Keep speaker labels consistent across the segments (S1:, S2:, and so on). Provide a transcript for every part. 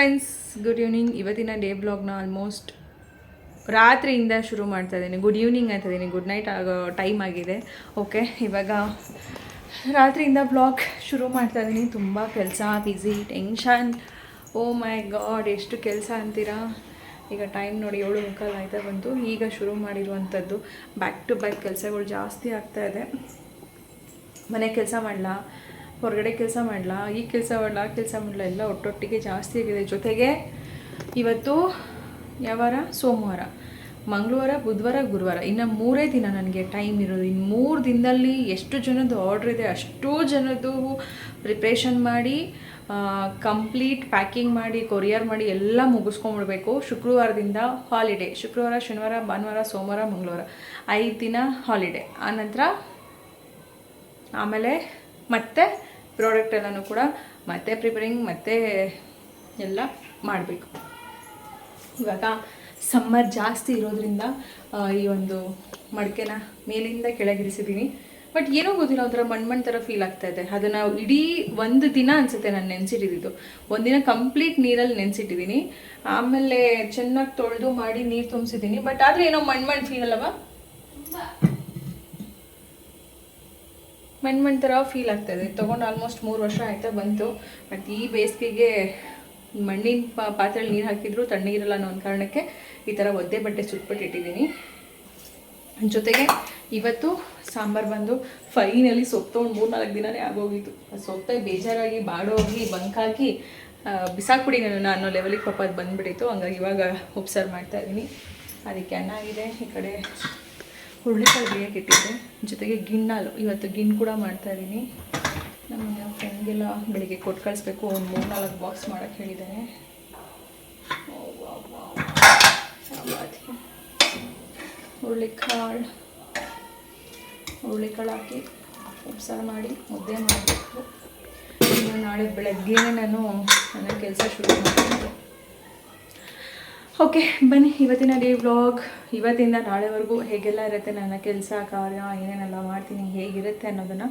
S1: Friends, good evening. ಇವತ್ತಿನ day ಬ್ಲಾಗ್ನ almost ರಾತ್ರಿಯಿಂದ ಶುರು ಮಾಡ್ತಾ ಇದ್ದೀನಿ. ಗುಡ್ ಈವ್ನಿಂಗ್ ಅಂತ ಇದ್ದೀನಿ, ಗುಡ್ ನೈಟ್ ಆಗೋ ಟೈಮ್ ಆಗಿದೆ. ಓಕೆ, ಇವಾಗ ರಾತ್ರಿಯಿಂದ ಬ್ಲಾಗ್ ಶುರು ಮಾಡ್ತಾ ಇದ್ದೀನಿ. ತುಂಬ ಕೆಲಸ, ಬ್ಯುಸಿ, ಟೆನ್ಷನ್. ಓ ಮೈ ಗಾಡ್, ಎಷ್ಟು ಕೆಲಸ ಅಂತೀರಾ. ಈಗ ಟೈಮ್ ನೋಡಿ 7:15 ಆಯ್ತಾ ಬಂತು. ಈಗ ಶುರು ಮಾಡಿರುವಂಥದ್ದು. ಬ್ಯಾಕ್ ಟು ಬ್ಯಾಕ್ ಕೆಲಸಗಳು ಜಾಸ್ತಿ ಆಗ್ತಾಯಿದೆ. ಮನೆ ಕೆಲಸ ಮಾಡಲ, ಹೊರಗಡೆ ಕೆಲಸ ಮಾಡಲ, ಈ ಕೆಲಸ ಮಾಡಲ, ಆ ಕೆಲಸ ಮಾಡಲ, ಎಲ್ಲ ಒಟ್ಟೊಟ್ಟಿಗೆ ಜಾಸ್ತಿ ಆಗಿದೆ. ಜೊತೆಗೆ ಇವತ್ತು ಯಾವಾರ ಸೋಮವಾರ, ಮಂಗಳವಾರ, ಬುಧವಾರ, ಗುರುವಾರ, ಇನ್ನು 3 ದಿನ ನನಗೆ ಟೈಮ್ ಇರೋದು. ಇನ್ನು 3 ದಿನದಲ್ಲಿ ಎಷ್ಟು ಜನದ್ದು ಆರ್ಡ್ರ್ ಇದೆ ಅಷ್ಟೋ ಜನದ್ದು ಪ್ರಿಪ್ರೇಷನ್ ಮಾಡಿ, ಕಂಪ್ಲೀಟ್ ಪ್ಯಾಕಿಂಗ್ ಮಾಡಿ, ಕೊರಿಯರ್ ಮಾಡಿ ಎಲ್ಲ ಮುಗಿಸ್ಕೊಂಡ್ಬಿಡ್ಬೇಕು. ಶುಕ್ರವಾರದಿಂದ ಹಾಲಿಡೇ. ಶುಕ್ರವಾರ, ಶನಿವಾರ, ಭಾನುವಾರ, ಸೋಮವಾರ, ಮಂಗಳವಾರ 5 ದಿನ ಹಾಲಿಡೇ. ಆನಂತರ ಆಮೇಲೆ ಮತ್ತೆ ಪ್ರಾಡಕ್ಟ್ ಎಲ್ಲನೂ ಕೂಡ ಮತ್ತೆ ಪ್ರಿಪೇರಿಂಗ್ ಮತ್ತೆ ಎಲ್ಲ ಮಾಡಬೇಕು. ಇವಾಗ ಸಮ್ಮರ್ ಜಾಸ್ತಿ ಇರೋದ್ರಿಂದ ಈ ಒಂದು ಮಡಿಕೆನ ಮೇಲಿಂದ ಕೆಳಗಿರಿಸಿದ್ದೀನಿ. ಬಟ್ ಏನೋ ಗೊತ್ತಿಲ್ಲ, ಒಂಥರ ಮಣ್ಣು ಥರ ಫೀಲ್ ಆಗ್ತಾಯಿದೆ. ಅದನ್ನು ಇಡೀ 1 ದಿನ ಅನಿಸುತ್ತೆ ನಾನು ನೆನೆಸಿಟ್ಟಿದ್ದು. ಒಂದಿನ ಕಂಪ್ಲೀಟ್ ನೀರಲ್ಲಿ ನೆನೆಸಿಟ್ಟಿದ್ದೀನಿ. ಆಮೇಲೆ ಚೆನ್ನಾಗಿ ತೊಳೆದು ಮಾಡಿ ನೀರು ತುಂಬಿಸಿದ್ದೀನಿ. ಬಟ್ ಆದರೆ ಏನೋ ಮಣ್ಣು ಫೀಲ್ ಅಲ್ಲವಾ, ಮಣ್ಣು ಥರ ಫೀಲ್ ಆಗ್ತಾಯಿದೆ. ತೊಗೊಂಡು ಆಲ್ಮೋಸ್ಟ್ 3 ವರ್ಷ ಆಯ್ತಾ ಬಂತು. ಬಟ್ ಈ ಬೇಸಿಗೆಗೆ ಮಣ್ಣಿನ ಪಾತ್ರೆಯಲ್ಲಿ ನೀರು ಹಾಕಿದ್ರು ತಣ್ಣಗಿರಲ್ಲ ಅನ್ನೋ ಒಂದು ಕಾರಣಕ್ಕೆ ಈ ಥರ ಒದ್ದೆ ಬಟ್ಟೆ ಸುಟ್ಬಿಟ್ಟಿಟ್ಟಿದ್ದೀನಿ. ಜೊತೆಗೆ ಇವತ್ತು ಸಾಂಬಾರು ಬಂದು ಫೈನಲಿ ಸೊಪ್ಪು ತೊಗೊಂಡು 3-4 ದಿನವೇ ಆಗೋಗಿತ್ತು. ಸೊಪ್ಪೆ ಬೇಜಾರಾಗಿ ಬಾಡೋಗಿ ಬಂಕಾಕಿ ಬಿಸಾಕ್ಬಿಡಿ ನಾನು ಅನ್ನೋ ಲೆವೆಲಿಗೆ ಪಾಪ ಅದು ಬಂದುಬಿಟ್ಟಿತ್ತು. ಹಂಗಾಗಿ ಇವಾಗ ಉಪ್ಸಾರು ಮಾಡ್ತಾಯಿದ್ದೀನಿ. ಅದಕ್ಕೆ ಅನ್ನ ಆಗಿದೆ. ಈ ಕಡೆ ಹುರುಳಿಕಾಳು ಬೇಯಕ್ಕೆ ಇಟ್ಟಿದ್ದೆ. ಜೊತೆಗೆ ಗಿಣ್ಣಾಲು, ಇವತ್ತು ಗಿಣ್ಣು ಕೂಡ ಮಾಡ್ತಾಯಿದ್ದೀನಿ. ನಮ್ಮ ಫ್ರೆಂಡ್ಗೆಲ್ಲ ಬೆಳಿಗ್ಗೆ ಕೊಟ್ಟು ಕಳಿಸ್ಬೇಕು. ಒಂದು 3-4 ಬಾಕ್ಸ್ ಮಾಡೋಕ್ಕೆ ಹೇಳಿದ್ದೇನೆ. ಹುರುಳಿಕಾಳು ಹಾಕಿ ಉಪ್ಸಾರು ಮಾಡಿ ಮುದ್ದೆ ಮಾಡಬೇಕು. ಇನ್ನು ನಾಳೆ ಬೆಳಗ್ಗೆನೇ ನಾನು ನನ್ನ ಕೆಲಸ ಶುರು ಮಾಡ್ತೀನಿ. ಓಕೆ, ಬನ್ನಿ ಇವತ್ತಿನ ಡೇ ವ್ಲಾಗ್. ಇವತ್ತಿಂದ ನಾಳೆವರೆಗೂ ಹೇಗೆಲ್ಲ ಇರುತ್ತೆ ನನ್ನ ಕೆಲಸ ಕಾರ್ಯ, ಏನೇನೆಲ್ಲ ಮಾಡ್ತೀನಿ, ಹೇಗಿರುತ್ತೆ ಅನ್ನೋದನ್ನು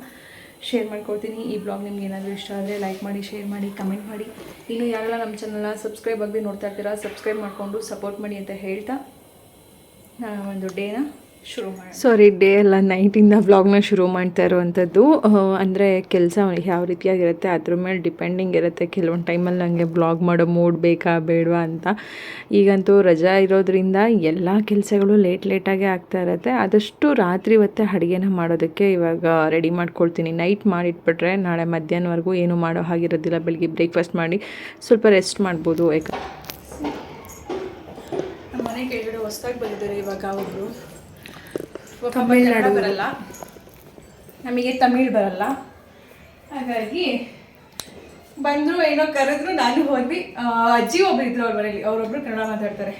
S1: ಶೇರ್ ಮಾಡ್ಕೊಳ್ತೀನಿ. ಈ ಬ್ಲಾಗ್ ನಿಮ್ಗೆ ಏನಾದರೂ ಇಷ್ಟ ಆದರೆ ಲೈಕ್ ಮಾಡಿ, ಶೇರ್ ಮಾಡಿ, ಕಮೆಂಟ್ ಮಾಡಿ. ಇನ್ನು ಯಾರೆಲ್ಲ ನಮ್ಮ ಚಾನಲ್ನ ಸಬ್ಸ್ಕ್ರೈಬ್ ಆಗಿ ನೋಡ್ತಾ ಇರ್ತೀರಾ, ಸಬ್ಸ್ಕ್ರೈಬ್ ಮಾಡಿಕೊಂಡು ಸಪೋರ್ಟ್ ಮಾಡಿ ಅಂತ ಹೇಳ್ತಾ ನಾನು ಒಂದು ಡೇನ ಶುರು ಮಾಡಿ ಡೇ ಎಲ್ಲ ನೈಟಿಂದ ವ್ಲಾಗ್ನ ಶುರು ಮಾಡ್ತಾ ಇರುವಂಥದ್ದು. ಅಂದರೆ ಕೆಲಸ ಯಾವ ರೀತಿಯಾಗಿರುತ್ತೆ ಅದ್ರ ಮೇಲೆ ಡಿಪೆಂಡಿಂಗ್ ಇರುತ್ತೆ. ಕೆಲವೊಂದು ಟೈಮಲ್ಲಿ ನನಗೆ ವ್ಲಾಗ್ ಮಾಡೋ ಮೂಡ್ ಬೇಕಾ ಬೇಡವಾ ಅಂತ. ಈಗಂತೂ ರಜಾ ಇರೋದ್ರಿಂದ ಎಲ್ಲ ಕೆಲಸಗಳು ಲೇಟಾಗೇ ಆಗ್ತಾ ಇರುತ್ತೆ. ಆದಷ್ಟು ರಾತ್ರಿ ಹೊತ್ತೆ ಅಡುಗೆನ ಮಾಡೋದಕ್ಕೆ ಇವಾಗ ರೆಡಿ ಮಾಡ್ಕೊಳ್ತೀನಿ. ನೈಟ್ ಮಾಡಿಟ್ಬಿಟ್ರೆ ನಾಳೆ ಮಧ್ಯಾಹ್ನವರೆಗೂ ಏನೂ ಮಾಡೋ ಹಾಗಿರೋದಿಲ್ಲ. ಬೆಳಿಗ್ಗೆ ಬ್ರೇಕ್ಫಾಸ್ಟ್ ಮಾಡಿ ಸ್ವಲ್ಪ ರೆಸ್ಟ್ ಮಾಡ್ಬೋದು. ಯಾಕಂದ್ರೆ ನಮ್ಮ ಮನೆ ಕೆಳಗಡೆ ಹೊಸ್ದಾಗಿ ಬಂದಿದ್ದಾರೆ ಇವಾಗ ಒಬ್ಬರು. ತಮಿಳ್ನಾಡು ಬರಲ್ಲ, ನಮಗೆ ತಮಿಳ್ ಬರಲ್ಲ. ಹಾಗಾಗಿ ಬಂದರು, ಏನೋ ಕರೆದ್ರು, ನಾನು ಹೋದ್ವಿ. ಅಜ್ಜಿ ಒಬ್ರು ಇದ್ರು ಅವ್ರ ಮನೇಲಿ, ಅವರೊಬ್ರು ಕನ್ನಡ ಮಾತಾಡ್ತಾರೆ.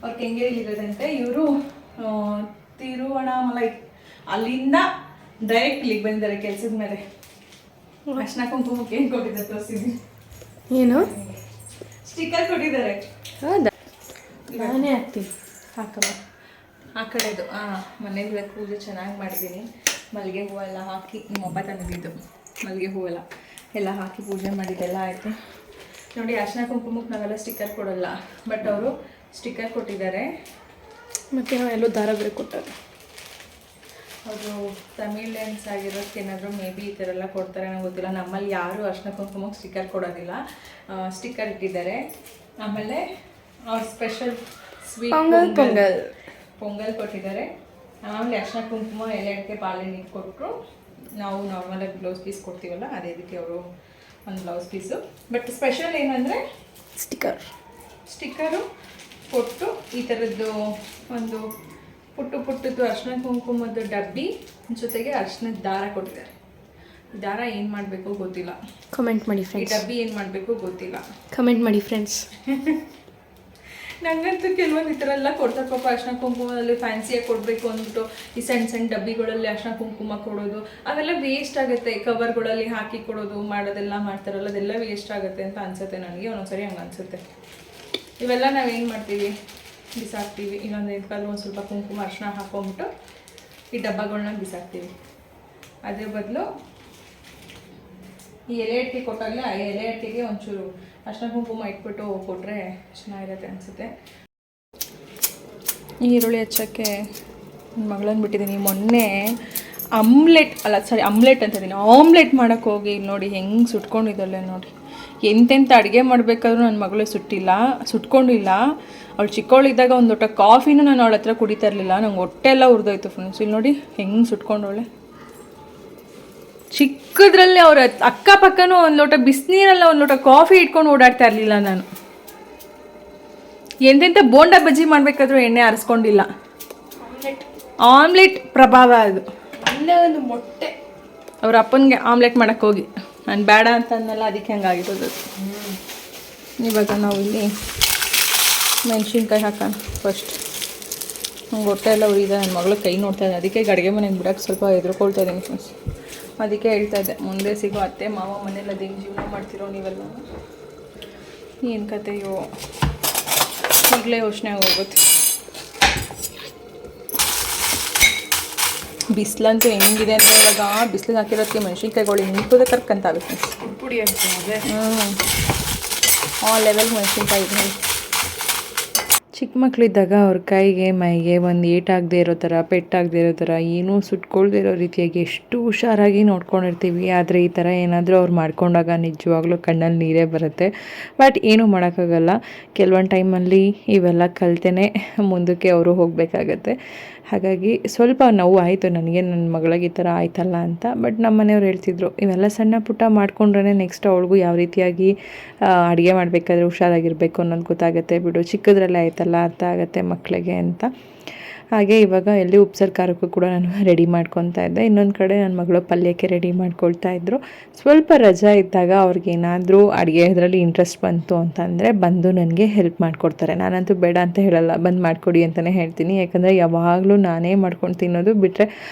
S1: ಅವ್ರು ಕೆಂಗೇರಿಲಿರೋದಂತೆ. ಇವರು ತಿರುವಣ್ಣಾಮಲೈ, ಅಲ್ಲಿಂದ ಡೈರೆಕ್ಟ್ ಇಲ್ಲಿಗೆ ಬಂದಿದ್ದಾರೆ ಕೆಲಸದ ಮೇಲೆ. ಅರ್ಶಿನ ಕುಂಕುಮಕ್ಕೆ ಏನು ಕೊಟ್ಟಿದ್ದಾರೆ ತೋರಿಸಿದ್ವಿ. ಏನು ಸ್ಟಿಕ್ಕರ್ ಕೊಟ್ಟಿದ್ದಾರೆ. ಹೌದಾ, ನಾನೇ ಹಾಕ್ತೀನಿ. ಹಾಕಮ್ಮ ಆ ಕಡೆದು. ಮನೇಲಿ ಪೂಜೆ ಚೆನ್ನಾಗಿ ಮಾಡಿದ್ದೀನಿ. ಮಲ್ಲಿಗೆ ಹೂವೆಲ್ಲ ಹಾಕಿ, ನಿಮ್ಮಪ್ಪ ತಂದಿದ್ದು ಮಲ್ಲಿಗೆ ಹೂವೆಲ್ಲ ಎಲ್ಲ ಹಾಕಿ ಪೂಜೆ ಮಾಡಿದ್ದೆಲ್ಲ ಆಯಿತು. ನೋಡಿ, ಅರ್ಶಿನ ಕುಂಕುಮಕ್ಕೆ ನಾವೆಲ್ಲ ಸ್ಟಿಕ್ಕರ್ ಕೊಡೋಲ್ಲ, ಬಟ್ ಅವರು ಸ್ಟಿಕ್ಕರ್ ಕೊಟ್ಟಿದ್ದಾರೆ. ಮತ್ತು ಎಲ್ಲೋ ದಾರ ಬೇರೆ ಕೊಟ್ಟಾರೆ. ಅವರು ತಮಿಳಿಯನ್ಸ್ ಆಗಿರೋದಕ್ಕೆ ಏನಾದರೂ ಮೇ ಬಿ ಈ ಥರ ಎಲ್ಲ ಕೊಡ್ತಾರೆ, ನನಗೆ ಗೊತ್ತಿಲ್ಲ. ನಮ್ಮಲ್ಲಿ ಯಾರೂ ಅರ್ಶಿನ ಕುಂಕುಮಕ್ಕೆ ಸ್ಟಿಕ್ಕರ್ ಕೊಡೋದಿಲ್ಲ. ಸ್ಟಿಕ್ಕರ್ ಇಟ್ಟಿದ್ದಾರೆ. ಆಮೇಲೆ ಅವ್ರ ಸ್ಪೆಷಲ್ ಸ್ವೀಟ್ ಪೊಂಗಲ್ ಕೊಟ್ಟಿದ್ದಾರೆ. ಆಮೇಲೆ ಅರ್ಶಿನ ಕುಂಕುಮ, ಎಲೆ ಅಡಿಕೆ, ಬಾಳೆ ನೀರು ಕೊಟ್ಟರು. ನಾವು ನಾರ್ಮಲಾಗಿ ಬ್ಲೌಸ್ ಪೀಸ್ ಕೊಡ್ತೀವಲ್ಲ, ಅದೇ ಇದಕ್ಕೆ ಅವರು ಒಂದು ಬ್ಲೌಸ್ ಪೀಸು. ಬಟ್ ಸ್ಪೆಷಲ್ ಏನಂದರೆ ಸ್ಟಿಕ್ಕರು ಕೊಟ್ಟು ಈ ಥರದ್ದು ಒಂದು ಪುಟ್ಟದ್ದು ಅರ್ಶಿನ ಕುಂಕುಮದ ಡಬ್ಬಿ, ಜೊತೆಗೆ ಅರ್ಶಿನದ ದಾರ ಕೊಟ್ಟಿದ್ದಾರೆ. ದಾರ ಏನು ಮಾಡಬೇಕು ಗೊತ್ತಿಲ್ಲ, ಕಮೆಂಟ್ ಮಾಡಿ ಫ್ರೆಂಡ್ಸ್. ಈ ಡಬ್ಬಿ ಏನು ಮಾಡಬೇಕು ಗೊತ್ತಿಲ್ಲ, ಕಮೆಂಟ್ ಮಾಡಿ ಫ್ರೆಂಡ್ಸ್. ನನಗಂತೂ ಕೆಲವೊಂದು ಈ ಥರ ಎಲ್ಲ ಕೊಡ್ತಾರೆ ಪಾಪ. ಅರ್ಶಿನ ಕುಂಕುಮದಲ್ಲಿ ಫ್ಯಾನ್ಸಿಯಾಗಿ ಕೊಡಬೇಕು ಅಂದ್ಬಿಟ್ಟು ಈ ಸಣ್ಣ ಡಬ್ಬಿಗಳಲ್ಲಿ ಅರ್ಶಿನ ಕುಂಕುಮ ಕೊಡೋದು, ಅವೆಲ್ಲ ವೇಸ್ಟ್ ಆಗುತ್ತೆ. ಕವರ್ಗಳಲ್ಲಿ ಹಾಕಿ ಕೊಡೋದು ಮಾಡೋದೆಲ್ಲ ಮಾಡ್ತಾರಲ್ಲ, ಅದೆಲ್ಲ ವೇಸ್ಟ್ ಆಗುತ್ತೆ ಅಂತ ಅನಿಸುತ್ತೆ ನನಗೆ. ಒಂದೊಂದ್ಸರಿ ಹಂಗೆ ಅನಿಸುತ್ತೆ. ಇವೆಲ್ಲ ನಾವೇನು ಮಾಡ್ತೀವಿ, ಬಿಸಾಕ್ತೀವಿ. ಇನ್ನೊಂದು ಇದಕ್ಕಾದ್ರೂ ಒಂದು ಸ್ವಲ್ಪ ಕುಂಕುಮ ಅರ್ಶಿನ ಹಾಕೊಂಬಿಟ್ಟು ಈ ಡಬ್ಬಗಳನ್ನ ಬಿಸಾಕ್ತೀವಿ. ಅದ್ರ ಬದಲು ಈ ಎಲೆ ಅಟ್ಟಿ ಕೊಟ್ಟಾಗಲೇ ಆ ಎಲೆ ಅಟ್ಟಿಗೆ ಒಂಚೂರು ಅರ್ಶಿನ ಕುಂಕುಮ ಇಟ್ಬಿಟ್ಟು ಕೊಟ್ಟರೆ ಚೆನ್ನಾಗಿರುತ್ತೆ ಅನಿಸುತ್ತೆ. ಈರುಳ್ಳಿ ಹಚ್ಚೋಕ್ಕೆ ನನ್ನ ಮಗಳನ್ನ ಬಿಟ್ಟಿದ್ದೀನಿ. ಮೊನ್ನೆ ಆಮ್ಲೆಟ್ ಅಂತಿದ್ದೀನಿ, ಆಮ್ಲೆಟ್ ಮಾಡೋಕ್ಕೆ ಹೋಗಿ ನೋಡಿ ಹೆಂಗೆ ಸುಟ್ಕೊಂಡಿದ್ದಲ್ಲ ನೋಡಿ. ಎಂತೆಂಥ ಅಡುಗೆ ಮಾಡಬೇಕಾದ್ರೂ ನನ್ನ ಮಗಳು ಸುಟ್ಕೊಂಡಿಲ್ಲ. ಅವಳು ಚಿಕ್ಕವಳಿದ್ದಾಗ ಒಂದು ಲೋಟ ಕಾಫಿನೂ ನಾನು ಅವಳ ಹತ್ರ ಕುಡಿತಾ ಇರಲಿಲ್ಲ. ನಂಗೆ ಹೊಟ್ಟೆ ಎಲ್ಲ ಉರಿದೋಯ್ತು ಫ್ರೆಂಡ್ಸ್. ಇಲ್ಲಿ ನೋಡಿ ಹೆಂಗೆ ಸುಟ್ಕೊಂಡವಳೆ. ಚಿಕ್ಕದ್ರಲ್ಲಿ ಅವ್ರ ಅಕ್ಕಪಕ್ಕನೂ ಒಂದು ಲೋಟ ಬಿಸಿನೀರಲ್ಲ ಒಂದು ಲೋಟ ಕಾಫಿ ಇಟ್ಕೊಂಡು ಓಡಾಡ್ತಾ ಇರಲಿಲ್ಲ ನಾನು. ಎಂತೆಂಥ ಬೋಂಡ ಬಜ್ಜಿ ಮಾಡಬೇಕಾದ್ರೂ ಎಣ್ಣೆ ಆರಿಸ್ಕೊಂಡಿಲ್ಲ. ಆಮ್ಲೆಟ್ ಪ್ರಭಾವ ಅದು. ಅಲ್ಲೇ ಒಂದು ಮೊಟ್ಟೆ ಅವ್ರ ಅಪ್ಪನಿಗೆ ಆಮ್ಲೆಟ್ ಮಾಡೋಕ್ಕೆ ಹೋಗಿ ನಾನು ಬೇಡ ಅಂತ ಅನ್ನಲ್ಲ, ಅದಕ್ಕೆ ಹಂಗಾಗಿರೋದು. ಇವಾಗ ನಾವು ಇಲ್ಲಿ ಮೆಣಸಿನ್ಕಾಯಿ ಹಾಕೋಣ ಫಸ್ಟ್. ನಂಗೆ ಹೊಟ್ಟೆ ಎಲ್ಲ ಉರಿದೆ, ನನ್ನ ಮಗಳು ಕೈ ನೋಡ್ತಾ ಇದೆ. ಅದಕ್ಕೆ ಅಡುಗೆ ಮನೆಗೆ ಬಿಡೋಕ್ಕೆ ಸ್ವಲ್ಪ ಹೆದರ್ಕೊಳ್ತಾ ಇದ್ದೀನಿ ಫ್ರೆಂಡ್ಸ್. ಅದಕ್ಕೆ ಹೇಳ್ತಾ ಇದ್ದೆ, ಮುಂದೆ ಸಿಗೋ ಅತ್ತೆ ಮಾವ ಮನೆಯಲ್ಲ ಹೆಂಗೆ ಜೀವನ ಮಾಡ್ತಿರೋ ನೀವೆಲ್ಲ, ಏನು ಕತೆಯೋ ಈಗಲೇ ಯೋಚನೆ ಹೋಗುತ್ತೆ. ಬಿಸಿಲಂತೂ ಹೆಂಗಿದೆ ಅಂದರೆ ಇವಾಗ ಬಿಸಿಲಿಗೆ ಹಾಕಿರೋದಕ್ಕೆ ಮೆಣಸಿನ್ಕಾಯಿಗಳು ನಿಂತೋದೇ ಕರ್ಕಂತಾವೆ ಫ್ರೆಂಡ್ಸ್. ಪುಡಿ ಅಂತ ಆ ಲೆವೆಲ್ ಮೆಣಸಿನ್ಕಾಯಿ ಇದೆ. ಚಿಕ್ಕ ಮಕ್ಕಳಿದ್ದಾಗ ಅವ್ರ ಕೈಗೆ ಮೈಗೆ ಒಂದು ಏಟಾಗದೇ ಇರೋ ಥರ, ಪೆಟ್ಟಾಗದೇ ಇರೋ ಥರ, ಏನೂ ಸುಟ್ಕೊಳ್ದೇ ಇರೋ ರೀತಿಯಾಗಿ ಎಷ್ಟು ಹುಷಾರಾಗಿ ನೋಡ್ಕೊಂಡಿರ್ತೀವಿ. ಆದರೆ ಈ ಥರ ಏನಾದರೂ ಅವ್ರು ಮಾಡ್ಕೊಂಡಾಗ ನಿಜವಾಗ್ಲೂ ಕಣ್ಣಲ್ಲಿ ನೀರೇ ಬರುತ್ತೆ. ಬಟ್ ಏನೂ ಮಾಡೋಕ್ಕಾಗಲ್ಲ. ಕೆಲವೊಂದು ಟೈಮಲ್ಲಿ ಇವೆಲ್ಲ ಕಲ್ತೇ ಮುಂದಕ್ಕೆ ಅವರು ಹೋಗಬೇಕಾಗತ್ತೆ. ಹಾಗಾಗಿ ಸ್ವಲ್ಪ ನೋವು ಆಯಿತು ನನಗೆ, ನನ್ನ ಮಗಳಿಗೆ ಈ ಥರ ಆಯ್ತಲ್ಲ ಅಂತ. ಬಟ್ ನಮ್ಮ ಮನೆಯವ್ರು ಹೇಳ್ತಿದ್ರು, ಇವೆಲ್ಲ ಸಣ್ಣ ಪುಟ್ಟ ಮಾಡ್ಕೊಂಡ್ರೆ ನೆಕ್ಸ್ಟ್ ಅವಳಿಗೂ ಯಾವ ರೀತಿಯಾಗಿ ಅಡುಗೆ ಮಾಡಬೇಕಾದ್ರೆ ಹುಷಾರಾಗಿರಬೇಕು ಅನ್ನೋದು ಗೊತ್ತಾಗುತ್ತೆ ಬಿಡು, ಚಿಕ್ಕದ್ರಲ್ಲೇ ಆಯ್ತಲ್ಲ ಅರ್ಥ ಆಗುತ್ತೆ ಮಕ್ಕಳಿಗೆ ಅಂತ. ಹಾಗೆ ಇವಾಗ ಎಲ್ಲಿ ಉಪ್ಸಾರು ಖಾರಕ್ಕೂ ಕೂಡ ನಾನು ರೆಡಿ ಮಾಡ್ಕೊತಾ ಇದ್ದೆ. ಇನ್ನೊಂದು ಕಡೆ ನನ್ನ ಮಗಳು ಪಲ್ಯಕ್ಕೆ ರೆಡಿ ಮಾಡ್ಕೊಳ್ತಾ ಇದ್ದರು. ಸ್ವಲ್ಪ ರಜಾ ಇದ್ದಾಗ ಅವ್ರಿಗೇನಾದರೂ ಅಡುಗೆ ಅದರಲ್ಲಿ ಇಂಟ್ರೆಸ್ಟ್ ಬಂತು ಅಂತಂದರೆ ಬಂದು ನನಗೆ ಹೆಲ್ಪ್ ಮಾಡಿಕೊಡ್ತಾರೆ. ನಾನಂತೂ ಬೇಡ ಅಂತ ಹೇಳಲ್ಲ, ಬಂದು ಮಾಡಿಕೊಡಿ ಅಂತಲೇ ಹೇಳ್ತೀನಿ. ಯಾಕಂದರೆ ಯಾವಾಗಲೂ ನಾನೇ ಮಾಡ್ಕೊಂಡು ತಿನ್ನೋದು ಬಿಟ್ಟರೆ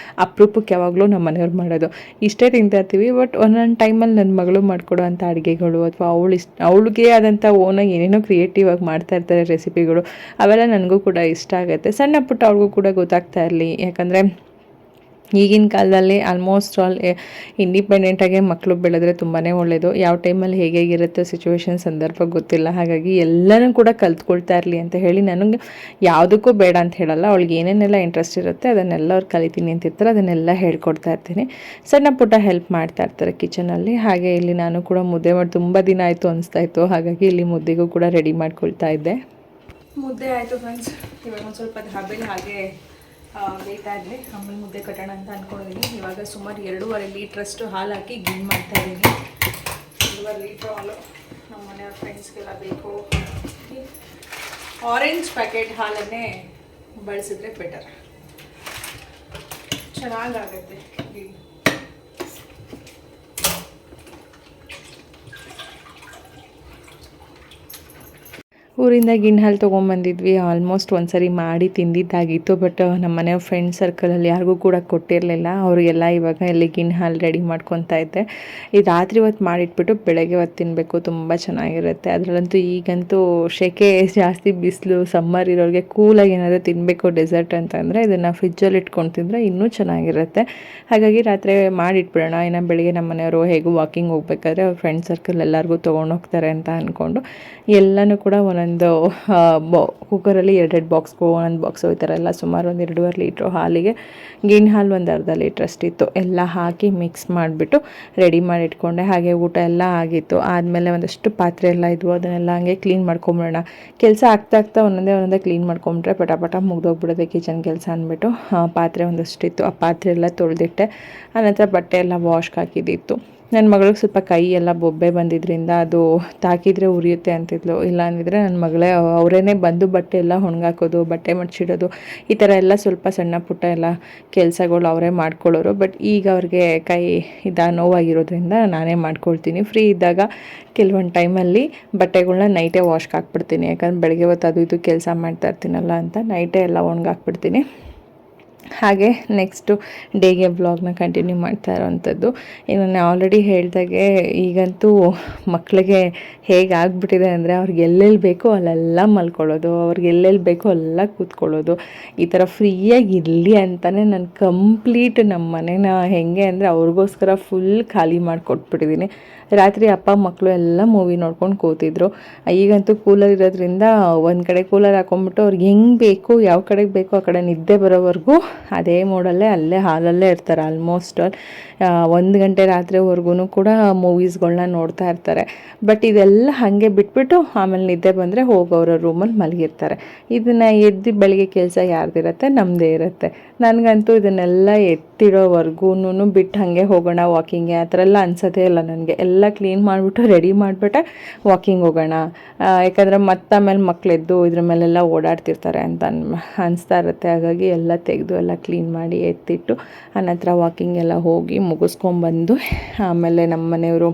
S1: ಅಪರೂಪಕ್ಕೆ ಯಾವಾಗಲೂ ನಮ್ಮ ಮನೆಯವ್ರು ಮಾಡೋದು ಇಷ್ಟೇ ತಿಂತಾಯಿರ್ತೀವಿ. ಬಟ್ ಒಂದೊಂದು ಟೈಮಲ್ಲಿ ನನ್ನ ಮಗಳು ಮಾಡಿಕೊಡೋ ಅಂಥ ಅಡುಗೆಗಳು ಅಥವಾ ಅವಳಿಗೆ ಆದಂಥ ಓನಾಗಿ ಏನೇನೋ ಕ್ರಿಯೇಟಿವ್ ಆಗಿ ಮಾಡ್ತಾಯಿರ್ತಾರೆ ರೆಸಿಪಿಗಳು, ಅವೆಲ್ಲ ನನಗೂ ಕೂಡ ಇಷ್ಟ ಆಗುತ್ತೆ. ಸಣ್ಣ ಪುಟ್ಟ ಅವ್ಳಿಗೂ ಕೂಡ ಗೊತ್ತಾಗ್ತಾ ಇರಲಿ. ಯಾಕಂದರೆ ಈಗಿನ ಕಾಲದಲ್ಲಿ ಆಲ್ಮೋಸ್ಟ್ ಆಲ್ ಇಂಡಿಪೆಂಡೆಂಟಾಗಿ ಮಕ್ಕಳು ಬೆಳೆದ್ರೆ ತುಂಬಾ ಒಳ್ಳೆಯದು. ಯಾವ ಟೈಮಲ್ಲಿ ಹೇಗಿರುತ್ತೆ ಸಿಚುವೇಶನ್ ಸಂದರ್ಭ ಗೊತ್ತಿಲ್ಲ. ಹಾಗಾಗಿ ಎಲ್ಲನೂ ಕೂಡ ಕಲ್ತ್ಕೊಳ್ತಾ ಇರಲಿ ಅಂತ ಹೇಳಿ ನನಗೆ ಯಾವುದಕ್ಕೂ ಬೇಡ ಅಂತ ಹೇಳಲ್ಲ. ಅವಳಿಗೆ ಏನೇನೆಲ್ಲ ಇಂಟ್ರೆಸ್ಟ್ ಇರುತ್ತೆ ಅದನ್ನೆಲ್ಲ ಅವ್ರು ಕಲಿತೀನಿ ಅಂತಿರ್ತಾರೆ, ಅದನ್ನೆಲ್ಲ ಹೇಳ್ಕೊಡ್ತಾ ಇರ್ತೀನಿ. ಸಣ್ಣ ಪುಟ್ಟ ಹೆಲ್ಪ್ ಮಾಡ್ತಾ ಇರ್ತಾರೆ ಕಿಚನಲ್ಲಿ. ಹಾಗೆ ಇಲ್ಲಿ ನಾನು ಕೂಡ ಮುದ್ದೆ ಮಾಡಿ ತುಂಬ ದಿನ ಆಯಿತು ಅನಿಸ್ತಾ ಇತ್ತು. ಹಾಗಾಗಿ ಇಲ್ಲಿ ಮುದ್ದೆಗೂ ಕೂಡ ರೆಡಿ ಮಾಡ್ಕೊಳ್ತಾ ಇದ್ದೆ. ಮುದ್ದೆ ಆಯಿತು ಫ್ರೆಂಡ್ಸ್. ಇವಾಗ ಒಂದು ಸ್ವಲ್ಪ ಹಬೆಲಿ ಹಾಗೆ ಬೇಯ್ತಾ ಇದ್ವಿ. ಆಮೇಲೆ ಮುದ್ದೆ ಕಟ್ಟೋಣ ಅಂತ ಅಂದ್ಕೊಂಡಿದ್ದೀನಿ. ಇವಾಗ ಸುಮಾರು 2.5 ಲೀಟ್ರಷ್ಟು ಹಾಲು ಹಾಕಿ ಗಿಣ್ ಮಾಡ್ತಾ ಇದ್ದೀನಿ. 2.5 ಲೀಟ್ರ್ ಹಾಲು ನಮ್ಮ ಮನೆಯವ್ರ ಫ್ರೆಂಡ್ಸ್ಗೆಲ್ಲ ಬೇಕು. ಆರೆಂಜ್ ಪ್ಯಾಕೆಟ್ ಹಾಲನ್ನೇ ಬಳಸಿದ್ರೆ ಬೆಟರ್, ಚೆನ್ನಾಗಾಗುತ್ತೆ. ಊರಿಂದ ಗಿಣ್ಣು ಹಾಲು ತೊಗೊಂಬಂದಿದ್ವಿ. ಆಲ್ಮೋಸ್ಟ್ ಒಂದು ಸರಿ ಮಾಡಿ ತಿಂದಿದ್ದಾಗಿತ್ತು. ಬಟ್ ನಮ್ಮ ಮನೆಯ ಫ್ರೆಂಡ್ ಸರ್ಕಲಲ್ಲಿ ಯಾರಿಗೂ ಕೂಡ ಕೊಟ್ಟಿರಲಿಲ್ಲ. ಅವರಿಗೆಲ್ಲ ಇವಾಗ ಇಲ್ಲಿ ಗಿಣ್ಣು ಹಾಲು ರೆಡಿ ಮಾಡ್ಕೊತಾ ಇದ್ದೆ. ಇದು ರಾತ್ರಿ ಹೊತ್ತು ಮಾಡಿಟ್ಬಿಟ್ಟು ಬೆಳಗ್ಗೆ ಹೊತ್ತು ತಿನ್ನಬೇಕು, ತುಂಬ ಚೆನ್ನಾಗಿರುತ್ತೆ. ಅದರಲ್ಲಂತೂ ಈಗಂತೂ ಸೆಕೆ ಜಾಸ್ತಿ, ಬಿಸಿಲು, ಸಮ್ಮರ್ ಇರೋರಿಗೆ ಕೂಲಾಗಿ ಏನಾದರೂ ತಿನ್ನಬೇಕು ಡೆಸರ್ಟ್ ಅಂತಂದರೆ ಇದನ್ನು ಫ್ರಿಜ್ಜಲ್ಲಿ ಇಟ್ಕೊಂಡು ತಿಂದರೆ ಇನ್ನೂ ಚೆನ್ನಾಗಿರುತ್ತೆ. ಹಾಗಾಗಿ ರಾತ್ರಿ ಮಾಡಿಟ್ಬಿಡೋಣ. ಇನ್ನು ಬೆಳಗ್ಗೆ ನಮ್ಮ ಮನೆಯವರು ಹೇಗೂ ವಾಕಿಂಗ್ ಹೋಗ್ಬೇಕಾದ್ರೆ ಅವ್ರ ಫ್ರೆಂಡ್ ಸರ್ಕಲ್ ಎಲ್ಲರಿಗೂ ತೊಗೊಂಡೋಗ್ತಾರೆ ಅಂತ ಅಂದ್ಕೊಂಡು ಎಲ್ಲನೂ ಕೂಡ ಒಂದೊಂದು ಕುಕ್ಕರಲ್ಲಿ 2 ಬಾಕ್ಸ್ಗೂ ಒಂದೊಂದು ಬಾಕ್ಸು ಈ ಥರ ಎಲ್ಲ ಸುಮಾರು ಒಂದು 2.5 ಲೀಟ್ರು ಹಾಲಿಗೆ ಗಿಣ್ಣು ಹಾಲು ಒಂದು ಅರ್ಧ ಲೀಟ್ರ್ ಅಷ್ಟಿತ್ತು. ಎಲ್ಲ ಹಾಕಿ ಮಿಕ್ಸ್ ಮಾಡಿಬಿಟ್ಟು ರೆಡಿ ಮಾಡಿ ಇಟ್ಕೊಂಡೆ. ಹಾಗೆ ಊಟ ಎಲ್ಲ ಆಗಿತ್ತು. ಆದಮೇಲೆ ಒಂದಷ್ಟು ಪಾತ್ರೆ ಎಲ್ಲ ಇದ್ವು, ಅದನ್ನೆಲ್ಲ ಹಂಗೆ ಕ್ಲೀನ್ ಮಾಡ್ಕೊಂಬಿಡೋಣ. ಕೆಲಸ ಆಗ್ತಾ ಒಂದೊಂದೇ ಕ್ಲೀನ್ ಮಾಡ್ಕೊಂಬಿಟ್ರೆ ಪಟ ಮುಗ್ದೋಗ್ಬಿಡೋದೆ ಕಿಚನ್ ಕೆಲಸ ಅಂದ್ಬಿಟ್ಟು ಪಾತ್ರೆ ಒಂದಷ್ಟಿತ್ತು. ಆ ಪಾತ್ರೆ ಎಲ್ಲ ತೊಳೆದಿಟ್ಟೆ. ಆನಂತರ ಬಟ್ಟೆ ಎಲ್ಲ ವಾಶ್ಗೆ ಹಾಕಿದ್ದಿತ್ತು. ನನ್ನ ಮಗಳಿಗೆ ಸ್ವಲ್ಪ ಕೈ ಎಲ್ಲ ಬೊಬ್ಬೆ ಬಂದಿದ್ದರಿಂದ ಅದು ತಾಕಿದರೆ ಉರಿಯುತ್ತೆ ಅಂತಿದ್ಲು. ಇಲ್ಲ ಅಂದಿದ್ರೆ ನನ್ನ ಮಗಳೇ ಅವರೇ ಬಂದು ಬಟ್ಟೆ ಎಲ್ಲ ಒಣಗಾಕೋದು, ಬಟ್ಟೆ ಮಡ್ಚಿಡೋದು, ಈ ಥರ ಎಲ್ಲ ಸ್ವಲ್ಪ ಸಣ್ಣ ಪುಟ್ಟ ಎಲ್ಲ ಕೆಲಸಗಳು ಅವರೇ ಮಾಡ್ಕೊಳ್ಳೋರು. ಬಟ್ ಈಗ ಅವ್ರಿಗೆ ಕೈ ನೋವಾಗಿರೋದ್ರಿಂದ ನಾನೇ ಮಾಡ್ಕೊಳ್ತೀನಿ. ಫ್ರೀ ಇದ್ದಾಗ ಕೆಲವೊಂದು ಟೈಮಲ್ಲಿ ಬಟ್ಟೆಗಳ್ನ ನೈಟೇ ವಾಶ್ಗೆ ಹಾಕ್ಬಿಡ್ತೀನಿ. ಯಾಕಂದ್ರೆ ಬೆಳಗ್ಗೆ ಹೊತ್ತು ಅದು ಇದು ಕೆಲಸ ಮಾಡ್ತಾ ಇರ್ತೀನಲ್ಲ ಅಂತ ನೈಟೇ ಎಲ್ಲ ಒಣಗಾಕ್ಬಿಡ್ತೀನಿ.
S2: ಹಾಗೆ ನೆಕ್ಸ್ಟು ಡೇಗೆ ವ್ಲಾಗ್ನ ಕಂಟಿನ್ಯೂ ಮಾಡ್ತಾ ಇರೋವಂಥದ್ದು. ಇನ್ನು ನಾನು ಆಲ್ರೆಡಿ ಹೇಳ್ದಾಗೆ ಈಗಂತೂ ಮಕ್ಕಳಿಗೆ ಹೇಗೆ ಆಗ್ಬಿಟ್ಟಿದೆ ಅಂದರೆ ಅವ್ರಿಗೆ ಎಲ್ಲೆಲ್ಲಿ ಬೇಕೋ ಅಲ್ಲೆಲ್ಲ ಮಲ್ಕೊಳ್ಳೋದು, ಅವ್ರಿಗೆ ಎಲ್ಲೆಲ್ಲಿ ಬೇಕೋ ಅಲ್ಲೆಲ್ಲ ಕೂತ್ಕೊಳ್ಳೋದು, ಈ ಥರ ಫ್ರೀಯಾಗಿ ಇರಲಿ ಅಂತಲೇ ನಾನು ಕಂಪ್ಲೀಟ್ ನಮ್ಮ ಮನೇನ ಹೇಗೆ ಅಂದರೆ ಅವ್ರಿಗೋಸ್ಕರ ಫುಲ್ ಖಾಲಿ ಮಾಡಿಕೊಟ್ಬಿಟ್ಟಿದ್ದೀನಿ. ರಾತ್ರಿ ಅಪ್ಪ ಮಕ್ಕಳು ಎಲ್ಲ ಮೂವಿ ನೋಡ್ಕೊಂಡು ಕೂತಿದ್ರು. ಈಗಂತೂ ಕೂಲರ್ ಇರೋದ್ರಿಂದ ಒಂದು ಕಡೆ ಕೂಲರ್ ಹಾಕೊಂಡ್ಬಿಟ್ಟು ಅವ್ರಿಗೆ ಹೆಂಗೆ ಬೇಕು ಯಾವ ಕಡೆಗೆ ಬೇಕೋ ಆ ಕಡೆ ನಿದ್ದೆ ಬರೋವರೆಗೂ ಅದೇ ಮೋಡಲ್ಲೇ ಅಲ್ಲೇ ಹಾಲಲ್ಲೇ ಇರ್ತಾರೆ. ಆಲ್ಮೋಸ್ಟ್ 1 ಗಂಟೆ ರಾತ್ರಿವರೆಗೂ ಕೂಡ ಮೂವೀಸ್ಗಳನ್ನ ನೋಡ್ತಾ ಇರ್ತಾರೆ. ಬಟ್ ಇದೆಲ್ಲ ಹಾಗೆ ಬಿಟ್ಬಿಟ್ಟು ಆಮೇಲೆ ನಿದ್ದೆ ಬಂದರೆ ಹೋಗೋರ ರೂಮಲ್ಲಿ ಮಲಗಿರ್ತಾರೆ. ಇದನ್ನು ಎದ್ದು ಬೆಳಗ್ಗೆ ಕೆಲಸ ಯಾರ್ದಿರುತ್ತೆ, ನಮ್ಮದೇ ಇರುತ್ತೆ. ನನಗಂತೂ ಇದನ್ನೆಲ್ಲ ಎತ್ತಿಡೋವರೆಗೂ ಬಿಟ್ಟು ಹಾಗೆ ಹೋಗೋಣ ವಾಕಿಂಗ್ಗೆ ಆ ಥರ ಎಲ್ಲ ಅನ್ಸೋದೇ ಇಲ್ಲ ನನಗೆ. ಎಲ್ಲ ಕ್ಲೀನ್ ಮಾಡಿಬಿಟ್ಟು ರೆಡಿ ಮಾಡಿಬಿಟ್ಟೆ ವಾಕಿಂಗ್ ಹೋಗೋಣ, ಯಾಕಂದರೆ ಮತ್ತೆ ಆಮೇಲೆ ಮಕ್ಕಳೆದ್ದು ಇದ್ರ ಮೇಲೆಲ್ಲ ಓಡಾಡ್ತಿರ್ತಾರೆ ಅಂತ ಅನಿಸ್ತಾ ಇರುತ್ತೆ. ಹಾಗಾಗಿ ಎಲ್ಲ ತೆಗೆದು ಎಲ್ಲ ಕ್ಲೀನ್ ಮಾಡಿ ಎತ್ತಿಟ್ಟು ಅನಂತರ ವಾಕಿಂಗ್ ಎಲ್ಲ ಹೋಗಿ ಮುಗಿಸ್ಕೊಂಬಂದು ಆಮೇಲೆ ನಮ್ಮ ಮನೆಯವರು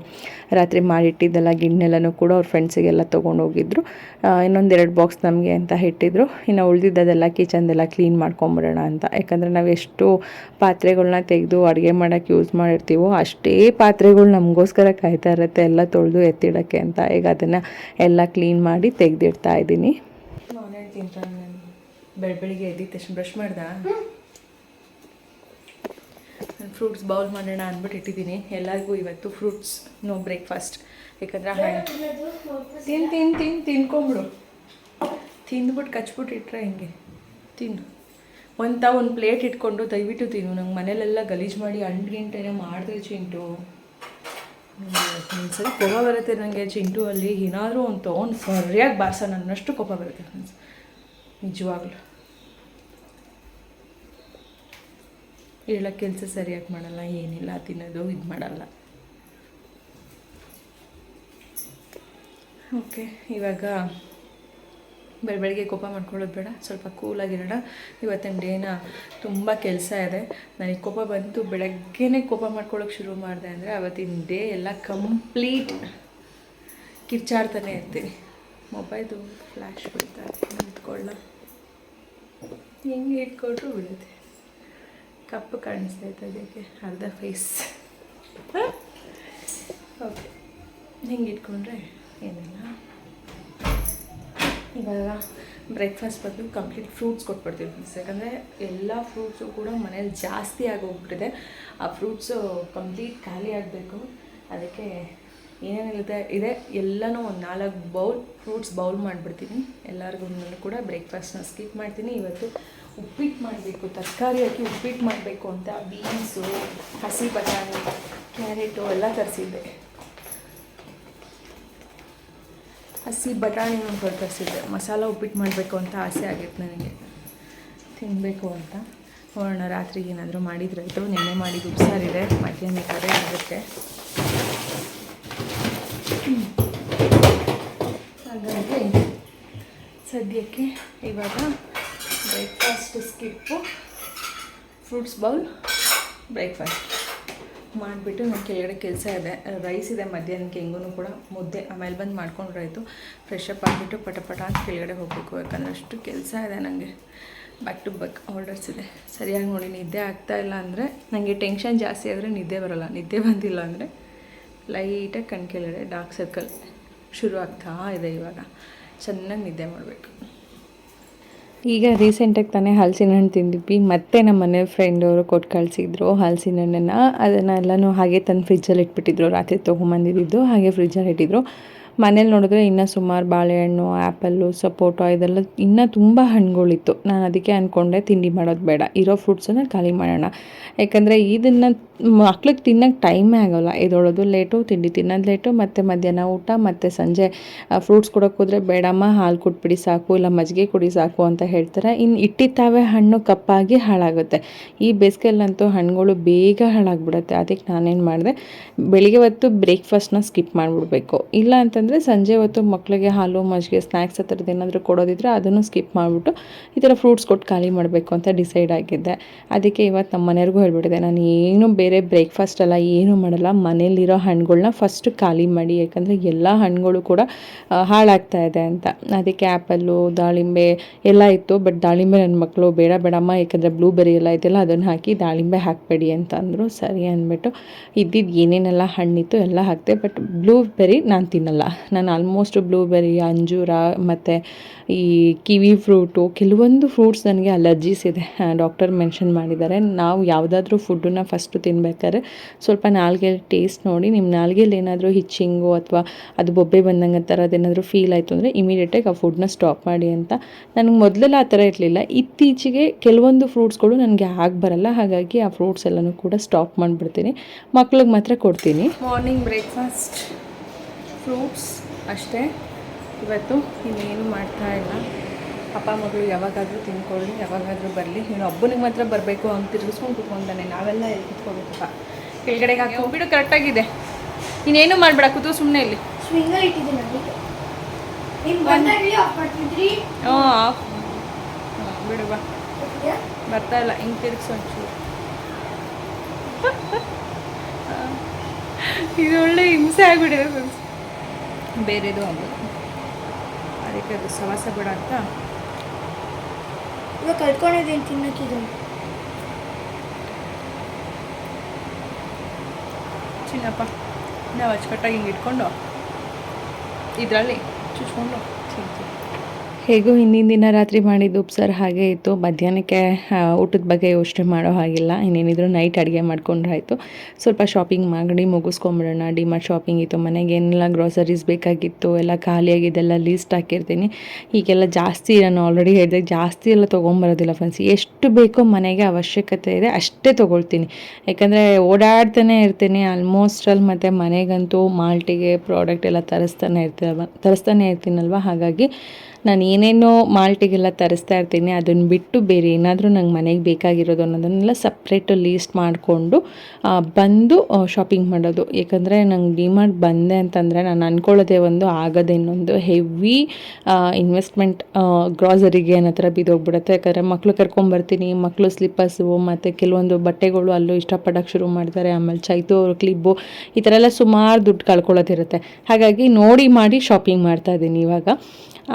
S2: ರಾತ್ರಿ ಮಾಡಿಟ್ಟಿದ್ದೆಲ್ಲ ಗಿಣ್ಣೆಲ್ಲನೂ ಕೂಡ ಅವ್ರ ಫ್ರೆಂಡ್ಸಿಗೆಲ್ಲ ತೊಗೊಂಡೋಗಿದ್ರು. ಇನ್ನೊಂದು 2 ಬಾಕ್ಸ್ ನಮಗೆ ಅಂತ ಇಟ್ಟಿದ್ರು. ಇನ್ನು ಉಳಿದಿದ್ದೆಲ್ಲ ಕಿಚನ್ದೆಲ್ಲ ಕ್ಲೀನ್ ಮಾಡ್ಕೊಂಬಿಡೋಣ ಅಂತ. ಯಾಕಂದರೆ ನಾವು ಎಷ್ಟು ಪಾತ್ರೆಗಳನ್ನ ತೆಗೆದು ಅಡುಗೆ ಮಾಡೋಕ್ಕೆ ಯೂಸ್ ಮಾಡಿರ್ತೀವೋ ಅಷ್ಟೇ ಪಾತ್ರೆಗಳು ನಮಗೋಸ್ಕರ ಕಾಯ್ತಾ ಇರುತ್ತೆ ಎಲ್ಲ ತೊಳೆದು ಎತ್ತಿಡೋಕ್ಕೆ ಅಂತ. ಈಗ ಅದನ್ನು ಎಲ್ಲ ಕ್ಲೀನ್ ಮಾಡಿ ತೆಗೆದಿಡ್ತಾ ಇದ್ದೀನಿ. ಬೆಳಿಗ್ಗೆ ಎದ್ದಿದ ತಕ್ಷಣ ಬ್ರಷ್ ಮಾಡ್ದೆ, ನಾನು ಫ್ರೂಟ್ಸ್ ಬೌಲ್ ಮಾಡೋಣ ಅಂದ್ಬಿಟ್ಟು ಇಟ್ಟಿದ್ದೀನಿ. ಎಲ್ಲರಿಗೂ ಇವತ್ತು ಫ್ರೂಟ್ಸ್ ನೋ ಬ್ರೇಕ್ಫಾಸ್ಟ್. ಯಾಕಂದರೆ ತಿನ್ಕೊಂಬಿಡು, ತಿಂದ್ಬಿಟ್ಟು ಕಚ್ಬಿಟ್ಟು ಇಟ್ಟರೆ ಹಿಂಗೆ ತಿನ್ನು. ಒಂದು ಪ್ಲೇಟ್ ಇಟ್ಕೊಂಡು ದಯವಿಟ್ಟು ತಿನ್ನು. ನಂಗೆ ಮನೇಲೆಲ್ಲ ಗಲೀಜು ಮಾಡಿ ಅಂಟು ಮಾಡಿದ್ರೆ ಚಿಂಟು ಒಂದ್ಸರಿ ಕೋಪ ಬರುತ್ತೆ ನನಗೆ. ಚಿಂಟು ಅಲ್ಲಿ ಏನಾದರೂ ಒಂದು ತೊಗೊಂಡು ಸರಿಯಾಗಿ ಬಾರ್ಸೋಣ ಅನ್ನೋಷ್ಟು ಕೋಪ ಬರುತ್ತೆ ನಿಜವಾಗ್ಲೂ. ಹೇಳೋ ಕೆಲಸ ಸರಿಯಾಗಿ ಮಾಡಲ್ಲ, ಏನಿಲ್ಲ, ತಿನ್ನೋದು ಇದು ಮಾಡಲ್ಲ. ಓಕೆ, ಇವಾಗ ಬೆಳಗ್ಗೆ ಕೋಪ ಮಾಡ್ಕೊಳ್ಳೋದು ಬೇಡ, ಸ್ವಲ್ಪ ಕೂಲಾಗಿರೋಣ. ಇವತ್ತಿನ ಡೇನ ತುಂಬ ಕೆಲಸ ಇದೆ. ನನಗೆ ಕೋಪ ಬಂತು, ಬೆಳಗ್ಗೆನೇ ಕೋಪ ಮಾಡ್ಕೊಳ್ಳೋಕೆ ಶುರು ಮಾಡಿದೆ ಅಂದರೆ ಅವತ್ತಿನ ಡೇ ಎಲ್ಲ ಕಂಪ್ಲೀಟ್ ಕಿರ್ಚಾಡ್ತಾನೆ ಇರ್ತೀನಿ. ಮೊಬೈಲು ಫ್ಲ್ಯಾಶ್ ಬಿಡ್ತಾರೆ, ಇಟ್ಕೊಳ್ಳ ಹೆಂಗೆ ಇಟ್ಕೊಟ್ರು ಬಿಡುತ್ತೆ. ಕಪ್ಪು ಕಾಣಿಸ್ತೈತೆ ಅದಕ್ಕೆ ಅರ್ಧ ಫೇಸ್. ಓಕೆ, ಹಿಂಗೆ ಇಟ್ಕೊಂಡ್ರೆ ಏನಿಲ್ಲ. ಇವಾಗ ಬ್ರೇಕ್ಫಾಸ್ಟ್ ಬಂದು ಕಂಪ್ಲೀಟ್ ಫ್ರೂಟ್ಸ್ ಕೊಟ್ಬಿಡ್ತೀವಿ ಫ್ರೆಂಡ್ಸ್. ಯಾಕಂದರೆ ಎಲ್ಲ ಫ್ರೂಟ್ಸು ಕೂಡ ಮನೇಲಿ ಜಾಸ್ತಿ ಆಗೋಗ್ಬಿಟ್ಟಿದೆ. ಆ ಫ್ರೂಟ್ಸು ಕಂಪ್ಲೀಟ್ ಖಾಲಿ ಆಗಬೇಕು. ಅದಕ್ಕೆ ಏನೇನಿರುತ್ತೆ ಇದೆ ಎಲ್ಲನೂ ಒಂದು 4 ಬೌಲ್ ಫ್ರೂಟ್ಸ್ ಬೌಲ್ ಮಾಡಿಬಿಡ್ತೀನಿ. ಎಲ್ಲರಿಗೂ ಕೂಡ ಬ್ರೇಕ್ಫಾಸ್ಟ್ನ ಸ್ಕಿಪ್ ಮಾಡ್ತೀನಿ. ಇವತ್ತು ಉಪ್ಪಿಟ್ಟು ಮಾಡಬೇಕು, ತರಕಾರಿ ಹಾಕಿ ಉಪ್ಪಿಟ್ಟು ಮಾಡಬೇಕು ಅಂತ ಬೀನ್ಸು, ಹಸಿ ಬಟಾಣಿ, ಕ್ಯಾರೆಟು ಎಲ್ಲ ತರಿಸಿದ್ದೆ. ಹಸಿ ಬಟಾಣಿನೂ ತರಿಸಿದ್ದೆ. ಮಸಾಲ ಉಪ್ಪಿಟ್ಟು ಮಾಡಬೇಕು ಅಂತ ಆಸೆ ಆಗಿತ್ತು ನನಗೆ, ತಿನ್ನಬೇಕು ಅಂತ. ನೋಡೋಣ ರಾತ್ರಿಗೆ ಏನಾದರೂ ಮಾಡಿದ್ರಾಯ್ತು. ನೆನ್ನೆ ಮಾಡಿದ್ದು ಉಪ್ಸಾರಿದೆ, ಮಧ್ಯಾಹ್ನ ಕರೆ ಆಗುತ್ತೆ. ಹಾಗಾಗಿ ಸದ್ಯಕ್ಕೆ ಇವಾಗ breakfast skip, fruits bowl breakfast ಮಾಡಿಬಿಟ್ಟು ನಾನು ಕೆಳಗಡೆ ಕೆಲಸ ಇದೆ. ರೈಸ್ ಇದೆ ಮಧ್ಯಾಹ್ನಕ್ಕೆ, ಹೆಂಗೂ ಕೂಡ ಮುದ್ದೆ ಆಮೇಲೆ ಬಂದು ಮಾಡ್ಕೊಂಡ್ರಾಯ್ತು. ಫ್ರೆಶ್ ಅಪ್ ಆಗಿಬಿಟ್ಟು ಪಟ ಅಂತ ಕೆಳಗಡೆ ಹೋಗಬೇಕು. ಯಾಕಂದರೆ ಅಷ್ಟು ಕೆಲಸ ಇದೆ ನನಗೆ. ಬ್ಯಾಕ್ ಟು ಬ್ಯಾಕ್ ಆರ್ಡರ್ಸ್ ಇದೆ. ಸರಿಯಾಗಿ ನೋಡಿ ನಿದ್ದೆ ಆಗ್ತಾಯಿಲ್ಲ ಅಂದರೆ ನನಗೆ ಟೆನ್ಷನ್ ಜಾಸ್ತಿ ಆದರೆ ನಿದ್ದೆ ಬರೋಲ್ಲ. ನಿದ್ದೆ ಬಂದಿಲ್ಲ ಅಂದರೆ ಲೈಟಾಗಿ ಕಣ್ ಕೆಳಗಡೆ ಡಾರ್ಕ್ ಸರ್ಕಲ್ ಶುರು ಆಗ್ತಾ ಇದೆ. ಇವಾಗ ಚೆನ್ನಾಗಿ ನಿದ್ದೆ ಮಾಡಬೇಕು. ಈಗ ರೀಸೆಂಟಾಗಿ ತಾನೇ ಹಲಸಿನ ಹಣ್ಣು ತಿಂದಿದ್ವಿ. ಮತ್ತೆ ನಮ್ಮ ಮನೆ ಫ್ರೆಂಡವರು ಕೊಟ್ಟು ಕಳಿಸಿದ್ರು ಹಲಸಿನ ಹಣ್ಣನ್ನು. ಅದನ್ನೆಲ್ಲನೂ ಹಾಗೆ ತಂದು ಫ್ರಿಜ್ಜಲ್ಲಿ ಇಟ್ಬಿಟ್ಟಿದ್ರು. ರಾತ್ರಿ ತೊಗೊಂಬಂದಿದ್ದು ಹಾಗೆ ಫ್ರಿಜ್ಜಲ್ಲಿ ಇಟ್ಟಿದ್ರು. ಮನೇಲಿ ನೋಡಿದ್ರೆ ಇನ್ನೂ ಸುಮಾರು ಬಾಳೆಹಣ್ಣು, ಆ್ಯಪಲ್ಲು, ಸಪೋಟೊ ಇದೆಲ್ಲ ಇನ್ನೂ ತುಂಬ ಹಣ್ಣುಗಳಿತ್ತು. ನಾನು ಅದಕ್ಕೆ ಅಂದ್ಕೊಂಡೆ ತಿಂಡಿ ಮಾಡೋದು ಬೇಡ, ಇರೋ ಫ್ರೂಟ್ಸನ್ನು ಖಾಲಿ ಮಾಡೋಣ. ಯಾಕಂದರೆ ಇದನ್ನು ಮಕ್ಳಿಗೆ ತಿನ್ನೋಕ್ಕೆ ಟೈಮೇ ಆಗೋಲ್ಲ. ಎದ್ದೊಳೋದು ಲೇಟು, ತಿಂಡಿ ತಿನ್ನೋದು ಲೇಟು, ಮತ್ತು ಮಧ್ಯಾಹ್ನ ಊಟ, ಮತ್ತು ಸಂಜೆ ಫ್ರೂಟ್ಸ್ ಕೊಡೋಕೆ ಹೋದರೆ ಬೇಡಮ್ಮ ಹಾಲು ಕೊಟ್ಬಿಡಿ ಸಾಕು, ಇಲ್ಲ ಮಜ್ಜಿಗೆ ಕುಡಿ ಸಾಕು ಅಂತ ಹೇಳ್ತಾರೆ. ಇನ್ನು ಇಟ್ಟಿದ್ದಾವೆ ಹಣ್ಣು ಕಪ್ಪಾಗಿ ಹಾಳಾಗುತ್ತೆ. ಈ ಬೇಸಿಗೆಯಲ್ಲಂತೂ ಹಣ್ಣುಗಳು ಬೇಗ ಹಾಳಾಗ್ಬಿಡುತ್ತೆ. ಅದಕ್ಕೆ ನಾನೇನು ಮಾಡಿದೆ, ಬೆಳಿಗ್ಗೆ ಹೊತ್ತು ಬ್ರೇಕ್ಫಾಸ್ಟ್ನ ಸ್ಕಿಪ್ ಮಾಡಿಬಿಡ್ಬೇಕು. ಇಲ್ಲ ಅಂತಂದರೆ ಅಂತಂದರೆ ಸಂಜೆ ಹೊತ್ತು ಮಕ್ಕಳಿಗೆ ಹಾಲು ಮಜ್ಜಿಗೆ ಸ್ನ್ಯಾಕ್ಸ್ ಆ ಥರದ್ದು ಏನಾದರೂ ಕೊಡೋದಿದ್ರೆ ಅದನ್ನು ಸ್ಕಿಪ್ ಮಾಡಿಬಿಟ್ಟು ಈ ಥರ ಫ್ರೂಟ್ಸ್ ಕೊಟ್ಟು ಖಾಲಿ ಮಾಡಬೇಕು ಅಂತ ಡಿಸೈಡ್ ಆಗಿದ್ದೆ. ಅದಕ್ಕೆ ಇವತ್ತು ನಮ್ಮ ಮನೆಯವ್ರಿಗೂ ಹೇಳ್ಬಿಟ್ಟಿದೆ, ನಾನು ಏನು ಬೇರೆ ಬ್ರೇಕ್ಫಾಸ್ಟ್ ಎಲ್ಲ ಏನೂ ಮಾಡಲ್ಲ, ಮನೇಲಿರೋ ಹಣ್ಣುಗಳ್ನ ಫಸ್ಟ್ ಖಾಲಿ ಮಾಡಿ, ಯಾಕಂದರೆ ಎಲ್ಲ ಹಣ್ಣುಗಳು ಕೂಡ ಹಾಳಾಗ್ತಾ ಇದೆ ಅಂತ. ಅದಕ್ಕೆ ಆ್ಯಪಲ್ಲು ದಾಳಿಂಬೆ ಎಲ್ಲ ಇತ್ತು. ಬಟ್ ದಾಳಿಂಬೆ ನನ್ನ ಮಕ್ಕಳು ಬೇಡ ಬೇಡಮ್ಮ, ಯಾಕಂದರೆ ಬ್ಲೂಬೆರಿ ಎಲ್ಲ ಇದೆಯಲ್ಲ ಅದನ್ನು ಹಾಕಿ ದಾಳಿಂಬೆ ಹಾಕಬೇಡಿ ಅಂತ ಅಂದರು. ಸರಿ ಅಂದ್ಬಿಟ್ಟು ಇದ್ದಿದ್ದು ಏನೇನೆಲ್ಲ ಹಣ್ಣಿತ್ತು ಎಲ್ಲ ಹಾಕಿದೆ. ಬಟ್ ಬ್ಲೂಬೆರಿ ನಾನು ತಿನ್ನಲ್ಲ. ನಾನು ಆಲ್ಮೋಸ್ಟ್ ಬ್ಲೂಬೆರಿ, ಅಂಜೂರ ಮತ್ತು ಈ ಕಿವಿ ಫ್ರೂಟು, ಕೆಲವೊಂದು ಫ್ರೂಟ್ಸ್ ನನಗೆ ಅಲರ್ಜೀಸ್ ಇದೆ, ಡಾಕ್ಟರ್ ಮೆನ್ಷನ್ ಮಾಡಿದ್ದಾರೆ. ನಾವು ಯಾವುದಾದ್ರೂ ಫುಡ್ಡನ್ನು ಫಸ್ಟು ತಿನ್ಬೇಕಾದ್ರೆ ಸ್ವಲ್ಪ ನಾಲ್ಗೆಯಲ್ಲಿ ಟೇಸ್ಟ್ ನೋಡಿ, ನಿಮ್ಮ ನಾಲ್ಗೆಯಲ್ಲಿ ಏನಾದರೂ ಹಿಚ್ಚಿಂಗು ಅಥವಾ ಅದು ಬೊಬ್ಬೆ ಬಂದಂಗೆ ಥರದ್ದೇನಾದರೂ ಫೀಲ್ ಆಯಿತು ಅಂದರೆ ಇಮಿಡಿಯೇಟಾಗಿ ಆ ಫುಡ್ನ ಸ್ಟಾಪ್ ಮಾಡಿ ಅಂತ. ನನಗೆ ಮೊದಲೆಲ್ಲ ಆ ಥರ ಇರಲಿಲ್ಲ. ಇತ್ತೀಚೆಗೆ ಕೆಲವೊಂದು ಫ್ರೂಟ್ಸ್ಗಳು ನನಗೆ ಆಗಿ ಬರಲ್ಲ, ಹಾಗಾಗಿ ಆ ಫ್ರೂಟ್ಸ್ ಎಲ್ಲನೂ ಕೂಡ ಸ್ಟಾಪ್ ಮಾಡಿಬಿಡ್ತೀನಿ. ಮಕ್ಳಿಗೆ ಮಾತ್ರ ಕೊಡ್ತೀನಿ. ಮಾರ್ನಿಂಗ್ ಬ್ರೇಕ್ಫಾಸ್ಟ್ ಫ್ರೂಟ್ಸ್ ಅಷ್ಟೇ ಇವತ್ತು, ಇನ್ನೇನು ಮಾಡ್ತಾ ಇಲ್ಲ. ಅಪ್ಪ ಮಗಳು ಯಾವಾಗಾದರೂ ತಿನ್ಕೊಳ್ಳಿ, ಯಾವಾಗಾದರೂ ಬರಲಿ. ನೀನು ಹಬ್ಬನಿಗೆ ಮಾತ್ರ ಬರಬೇಕು ಅಂತ ತಿರ್ಗಿಸ್ಕೊಂಡು ಕುತ್ಕೊಂಡಾನೆ. ನಾವೆಲ್ಲ ಎಲ್ಲಿ ಕುತ್ಕೋಬೇಕಪ್ಪ, ಕೆಳಗಡೆಗೆ ಹಾಕಿ ಹೋಗ್ಬಿಡು. ಕರೆಕ್ಟಾಗಿದೆ, ನೀನೇನು ಮಾಡಬೇಡ, ಕೂತು ಸುಮ್ಮನೆ ಇಲ್ಲಿ. ಆಫ್ ಬಿಡುವ, ಬರ್ತಾ ಇಲ್ಲ. ಹಿಂಗೆ ತಿರ್ಗಿಸು ಒಂಚೂರು. ಇದು ಒಳ್ಳೆ ಹಿಂಸೆ ಆಗಿಬಿಟ್ಟಿದೆ ಫ್ರೆಂಡ್ಸ್. ಬೇರೆದು ಆಗ್ಬೋದು, ಅದಕ್ಕೆ ಅದು ಸವಾಸ ಬೇಡ ಅಂತ
S3: ಇವಾಗ ಕಲ್ತ್ಕೊಂಡಿದ್ದೀನಿ ತಿನ್ನಕ್ಕಿದ್ದು.
S2: ಚಿನ್ನಪ್ಪ ನಾವು ಅಚ್ಚುಕಟ್ಟಾಗಿ ಹಿಂಗೆ ಇಟ್ಕೊಂಡು ಇದರಲ್ಲಿ ಚುಚ್ಕೊಂಡು ತಿಂತೀವಿ. ಹೇಗೂ ಹಿಂದಿನ ದಿನ ರಾತ್ರಿ ಮಾಡಿದ್ದು ಉಪ್ಸಾರು ಹಾಗೆ ಇತ್ತು. ಮಧ್ಯಾಹ್ನಕ್ಕೆ ಊಟದ ಬಗ್ಗೆ ಯೋಚನೆ ಮಾಡೋ ಹಾಗಿಲ್ಲ, ಇನ್ನೇನಿದ್ರು ನೈಟ್ ಅಡುಗೆ ಮಾಡ್ಕೊಂಡ್ರಾಯ್ತು. ಸ್ವಲ್ಪ ಶಾಪಿಂಗ್ ಮಾಡಿ ಮುಗಿಸ್ಕೊಂಬಿಡೋಣ. ಡಿಮಾರ್ಟ್ ಶಾಪಿಂಗ್ ಇತ್ತು, ಮನೆಗೆ ಏನೆಲ್ಲ ಗ್ರೋಸರೀಸ್ ಬೇಕಾಗಿತ್ತು ಎಲ್ಲ ಖಾಲಿಯಾಗಿದ್ದೆಲ್ಲ ಲೀಸ್ಟ್ ಹಾಕಿರ್ತೀನಿ. ಈಗೆಲ್ಲ ಜಾಸ್ತಿ ನಾನು ಆಲ್ರೆಡಿ ಹೇಳಿದೆ, ಜಾಸ್ತಿ ಎಲ್ಲ ತೊಗೊಂಬರೋದಿಲ್ಲ ಫ್ರೆಂಡ್ಸ್. ಎಷ್ಟು ಬೇಕೋ ಮನೆಗೆ ಅವಶ್ಯಕತೆ ಇದೆ ಅಷ್ಟೇ ತೊಗೊಳ್ತೀನಿ, ಯಾಕಂದರೆ ಓಡಾಡ್ತಾನೆ ಇರ್ತೀನಿ ಆಲ್ಮೋಸ್ಟಲ್ಲಿ. ಮತ್ತು ಮನೆಗಂತೂ ಮಾಲ್ಟಿಗೆ ಪ್ರಾಡಕ್ಟ್ ಎಲ್ಲ ತರಿಸ್ತಾನೆ ಇರ್ತೀನಲ್ವ, ಹಾಗಾಗಿ ನಾನು ಏನೇನೋ ಮಾಲ್ಟಿಗೆಲ್ಲ ತರಿಸ್ತಾ ಇರ್ತೀನಿ. ಅದನ್ನು ಬಿಟ್ಟು ಬೇರೆ ಏನಾದರೂ ನಂಗೆ ಮನೆಗೆ ಬೇಕಾಗಿರೋದು ಅನ್ನೋದನ್ನೆಲ್ಲ ಸಪ್ರೇಟು ಲೀಸ್ಟ್ ಮಾಡಿಕೊಂಡು ಬಂದು ಶಾಪಿಂಗ್ ಮಾಡೋದು. ಯಾಕಂದರೆ ನಂಗೆ ಡಿಮಾರ್ಟ್ ಬಂದೆ ಅಂತಂದರೆ ನಾನು ಅಂದ್ಕೊಳ್ಳೋದೇ ಒಂದು, ಆಗೋದೇ ಇನ್ನೊಂದು. ಹೆವಿ ಇನ್ವೆಸ್ಟ್ಮೆಂಟ್ ಗ್ರಾಸರಿಗೆ ಅನ್ನೋ ಥರ ಬಿದ್ದೋಗ್ಬಿಡುತ್ತೆ. ಯಾಕಂದರೆ ಮಕ್ಕಳು ಕರ್ಕೊಂಬರ್ತೀನಿ, ಮಕ್ಕಳು ಸ್ಲಿಪ್ಪರ್ಸು ಮತ್ತು ಕೆಲವೊಂದು ಬಟ್ಟೆಗಳು ಅಲ್ಲೂ ಇಷ್ಟಪಡೋಕ್ಕೆ ಶುರು ಮಾಡ್ತಾರೆ. ಆಮೇಲೆ ಚೈತು ಅವರು ಕ್ಲಿಬ್ಬು ಈ ಥರ ಎಲ್ಲ ಸುಮಾರು ದುಡ್ಡು ಕಳ್ಕೊಳ್ಳೋದಿರುತ್ತೆ. ಹಾಗಾಗಿ ನೋಡಿ ಮಾಡಿ ಶಾಪಿಂಗ್ ಮಾಡ್ತಾಯಿದ್ದೀನಿ ಇವಾಗ.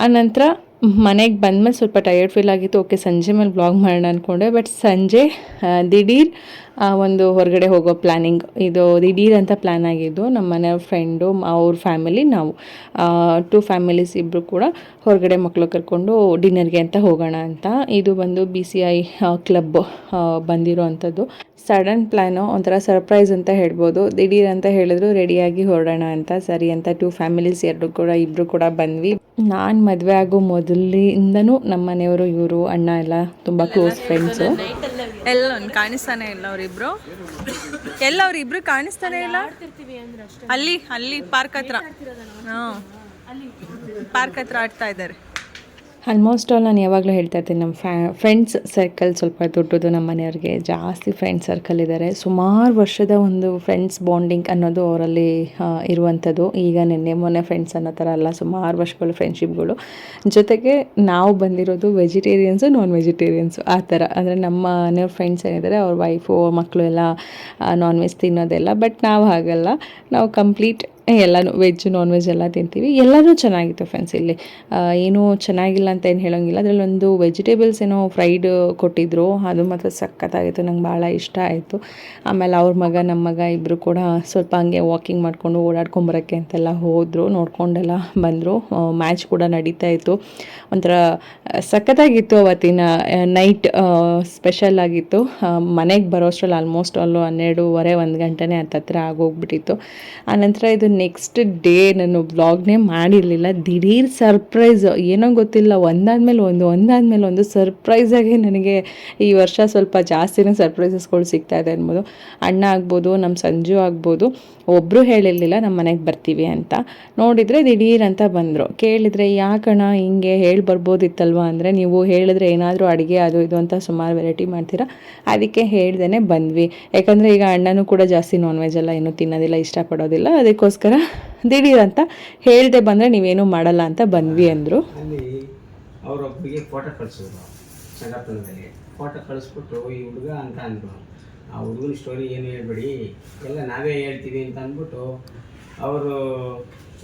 S2: ಆನಂತರ ಮನೆಗೆ ಬಂದಮೇಲೆ ಸ್ವಲ್ಪ ಟಯರ್ಡ್ ಫೀಲ್ ಆಗಿತ್ತು. ಓಕೆ ಸಂಜೆ ಮೇಲೆ ವ್ಲಾಗ್ ಮಾಡೋಣ ಅಂದ್ಕೊಂಡೆ. ಬಟ್ ಸಂಜೆ ದಿಢೀರ್ ಒಂದು ಹೊರಗಡೆ ಹೋಗೋ ಪ್ಲ್ಯಾನಿಂಗ್, ಇದು ದಿಢೀರ್ ಅಂತ ಪ್ಲ್ಯಾನ್ ಆಗಿದ್ದು. ನಮ್ಮ ಮನೆಯವ್ರ ಫ್ರೆಂಡು, ಅವ್ರ ಫ್ಯಾಮಿಲಿ, ನಾವು 2 ಫ್ಯಾಮಿಲೀಸ್ ಇಬ್ಬರು ಕೂಡ ಹೊರಗಡೆ ಮಕ್ಕಳು ಕರ್ಕೊಂಡು ಡಿನ್ನರ್ಗೆ ಅಂತ ಹೋಗೋಣ ಅಂತ. ಇದು ಬಂದು BCI ಕ್ಲಬ್ ಬಂದಿರೋ ಅಂಥದ್ದು. ಸಡನ್ ಪ್ಲ್ಯಾನು, ಒಂಥರ ಸರ್ಪ್ರೈಸ್ ಅಂತ ಹೇಳ್ಬೋದು. ದಿಢೀರ್ ಅಂತ ಹೇಳಿದ್ರು ರೆಡಿಯಾಗಿ ಹೊರಡೋಣ ಅಂತ. ಸರಿ ಅಂತ 2 ಫ್ಯಾಮಿಲೀಸ್ ಇಬ್ಬರು ಕೂಡ ಬಂದ್ವಿ. ನಾನು ಮದುವೆ ಆಗೋ ಮೊದಲಿಂದನೂ ನಮ್ಮ ಮನೆಯವರು, ಇವರು ಅಣ್ಣ ಎಲ್ಲ ತುಂಬ ಕ್ಲೋಸ್ ಫ್ರೆಂಡ್ಸು. ಎಲ್ಲ ಕಾಣಿಸ್ತಾನೆ ಇಲ್ಲ ಅವರಿಬ್ರು, ಅವರಿಬ್ರು ಕಾಣಿಸ್ತಾನೆ ಇಲ್ಲ. ಅಲ್ಲಿ ಪಾರ್ಕ್ ಹತ್ರ, ಪಾರ್ಕ್ ಹತ್ರ ಆಡ್ತಾ ಇದ್ದಾರೆ. ಆಲ್ಮೋಸ್ಟ್ ಆಲ್ ನಾನು ಯಾವಾಗಲೂ ಹೇಳ್ತಾ ಇರ್ತೀನಿ, ನಮ್ಮ ಫ್ರೆಂಡ್ಸ್ ಸರ್ಕಲ್ ಸ್ವಲ್ಪ ದೊಡ್ಡದು. ನಮ್ಮ ಮನೆಯವ್ರಿಗೆ ಜಾಸ್ತಿ ಫ್ರೆಂಡ್ಸ್ ಸರ್ಕಲ್ ಇದ್ದಾರೆ. ಸುಮಾರು ವರ್ಷದ ಒಂದು ಫ್ರೆಂಡ್ಸ್ ಬಾಂಡಿಂಗ್ ಅನ್ನೋದು ಅವರಲ್ಲಿ ಇರುವಂಥದ್ದು. ಈಗ ನಿನ್ನೆ ಮೊನ್ನೆ ಫ್ರೆಂಡ್ಸ್ ಅನ್ನೋ ಥರ ಅಲ್ಲ, ಸುಮಾರು ವರ್ಷಗಳು ಫ್ರೆಂಡ್ಶಿಪ್ಗಳು. ಜೊತೆಗೆ ನಾವು ಬಂದಿರೋದು ವೆಜಿಟೇರಿಯನ್ಸು ನಾನ್ ವೆಜಿಟೇರಿಯನ್ಸು ಆ ಥರ. ಅಂದರೆ ನಮ್ಮ ಮನೆಯವ್ರ ಫ್ರೆಂಡ್ಸ್ ಏನಿದ್ದಾರೆ ಅವ್ರ ವೈಫು ಮಕ್ಕಳು ಎಲ್ಲ ನಾನ್ ವೆಜ್ ತಿನ್ನೋದೆಲ್ಲ. ಬಟ್ ನಾವು ಹಾಗಲ್ಲ, ನಾವು ಕಂಪ್ಲೀಟ್ ಎಲ್ಲನೂ ವೆಜ್ ನಾನ್ ವೆಜ್ ಎಲ್ಲ ತಿಂತೀವಿ. ಎಲ್ಲನೂ ಚೆನ್ನಾಗಿತ್ತು ಫ್ರೆಂಡ್ಸ್. ಇಲ್ಲಿ ಏನೂ ಚೆನ್ನಾಗಿಲ್ಲ ಅಂತ ಏನು ಹೇಳೋಂಗಿಲ್ಲ. ಅದರಲ್ಲಿ ಒಂದು ವೆಜಿಟೇಬಲ್ಸ್ ಏನೋ ಫ್ರೈಡ್ ಕೊಟ್ಟಿದ್ದರು, ಅದು ಮಾತ್ರ ಸಖತ್ತಾಗಿತ್ತು, ನಂಗೆ ಭಾಳ ಇಷ್ಟ ಆಯಿತು. ಆಮೇಲೆ ಅವ್ರ ಮಗ ನಮ್ಮ ಮಗ ಇಬ್ಬರು ಕೂಡ ಸ್ವಲ್ಪ ಹಂಗೆ ವಾಕಿಂಗ್ ಮಾಡಿಕೊಂಡು ಓಡಾಡ್ಕೊಂಬರೋಕ್ಕೆ ಅಂತೆಲ್ಲ ಹೋದರು, ನೋಡ್ಕೊಂಡೆಲ್ಲ ಬಂದರು. ಮ್ಯಾಚ್ ಕೂಡ ನಡೀತಾ ಇತ್ತು. ಒಂಥರ ಸಖತ್ತಾಗಿತ್ತು. ಅವತ್ತಿನ ನೈಟ್ ಸ್ಪೆಷಲ್ ಆಗಿತ್ತು. ಮನೆಗೆ ಬರೋಷ್ಟರಲ್ಲಿ ಆಲ್ಮೋಸ್ಟ್ ಅಲ್ಲೂ 12:30 1 ಗಂಟೆನೇ ಹತ್ತತ್ರ ಆಗೋಗ್ಬಿಟ್ಟಿತ್ತು. ಆನಂತರ ಇದು ನೆಕ್ಸ್ಟ್ ಡೇ ನಾನು ವ್ಲಾಗ್ನೇ ಮಾಡಿರಲಿಲ್ಲ. ದಿಢೀರ್ ಸರ್ಪ್ರೈಸ್, ಏನೋ ಗೊತ್ತಿಲ್ಲ, ಒಂದಾದ್ಮೇಲೆ ಒಂದು ಸರ್ಪ್ರೈಸಾಗಿ ನನಗೆ ಈ ವರ್ಷ ಸ್ವಲ್ಪ ಜಾಸ್ತಿನೇ ಸರ್ಪ್ರೈಸಸ್ಗಳು ಸಿಗ್ತಾ ಇದೆ ಅನ್ಬೋದು. ಅಣ್ಣ ಆಗ್ಬೋದು, ನಮ್ಮ ಸಂಜು ಆಗ್ಬೋದು, ಒಬ್ಬರು ಹೇಳಿರಲಿಲ್ಲ ನಮ್ಮ ಮನೆಗೆ ಬರ್ತೀವಿ ಅಂತ. ನೋಡಿದರೆ ದಿಢೀರ್ ಅಂತ ಬಂದರು. ಕೇಳಿದರೆ ಯಾಕಣ್ಣ ಹಿಂಗೆ ಹೇಳಿ ಬರ್ಬೋದಿತ್ತಲ್ವ ಅಂದರೆ, ನೀವು ಹೇಳಿದ್ರೆ ಏನಾದರೂ ಅಡುಗೆ ಅದು ಇದು ಅಂತ ಸುಮಾರು ವೆರೈಟಿ ಮಾಡ್ತೀರಾ, ಅದಕ್ಕೆ ಹೇಳ್ದೇ ಬಂದ್ವಿ. ಯಾಕಂದರೆ ಈಗ ಅಣ್ಣನೂ ಕೂಡ ಜಾಸ್ತಿ ನಾನ್ ವೆಜ್ ಎಲ್ಲ ಏನೂ ತಿನ್ನೋದಿಲ್ಲ, ಇಷ್ಟಪಡೋದಿಲ್ಲ. ಅದಕ್ಕೋಸ್ಕರ ಅದಕ್ಕೋಸ್ಕರ ದಿಢೀರಂತ ಹೇಳ್ದೆ ಬಂದರೆ ನೀವೇನು ಮಾಡಲ್ಲ ಅಂತ ಬಂದ್ವಿ ಅಂದರು.
S4: ಅಲ್ಲಿ ಅವರೊಬ್ಬರಿಗೆ ಫೋಟೋ ಕಳಿಸಿದ್ರು ಸಂಗಪ್ಪನದಲ್ಲಿ. ಫೋಟೋ ಕಳಿಸ್ಬಿಟ್ಟು ಈ ಹುಡುಗ ಅಂತ ಅಂದರು. ಆ ಹುಡುಗನ ಸ್ಟೋರಿ ಏನು ಹೇಳ್ಬೇಡಿ, ಎಲ್ಲ ನಾವೇ ಹೇಳ್ತೀವಿ ಅಂತ ಅಂದ್ಬಿಟ್ಟು ಅವರು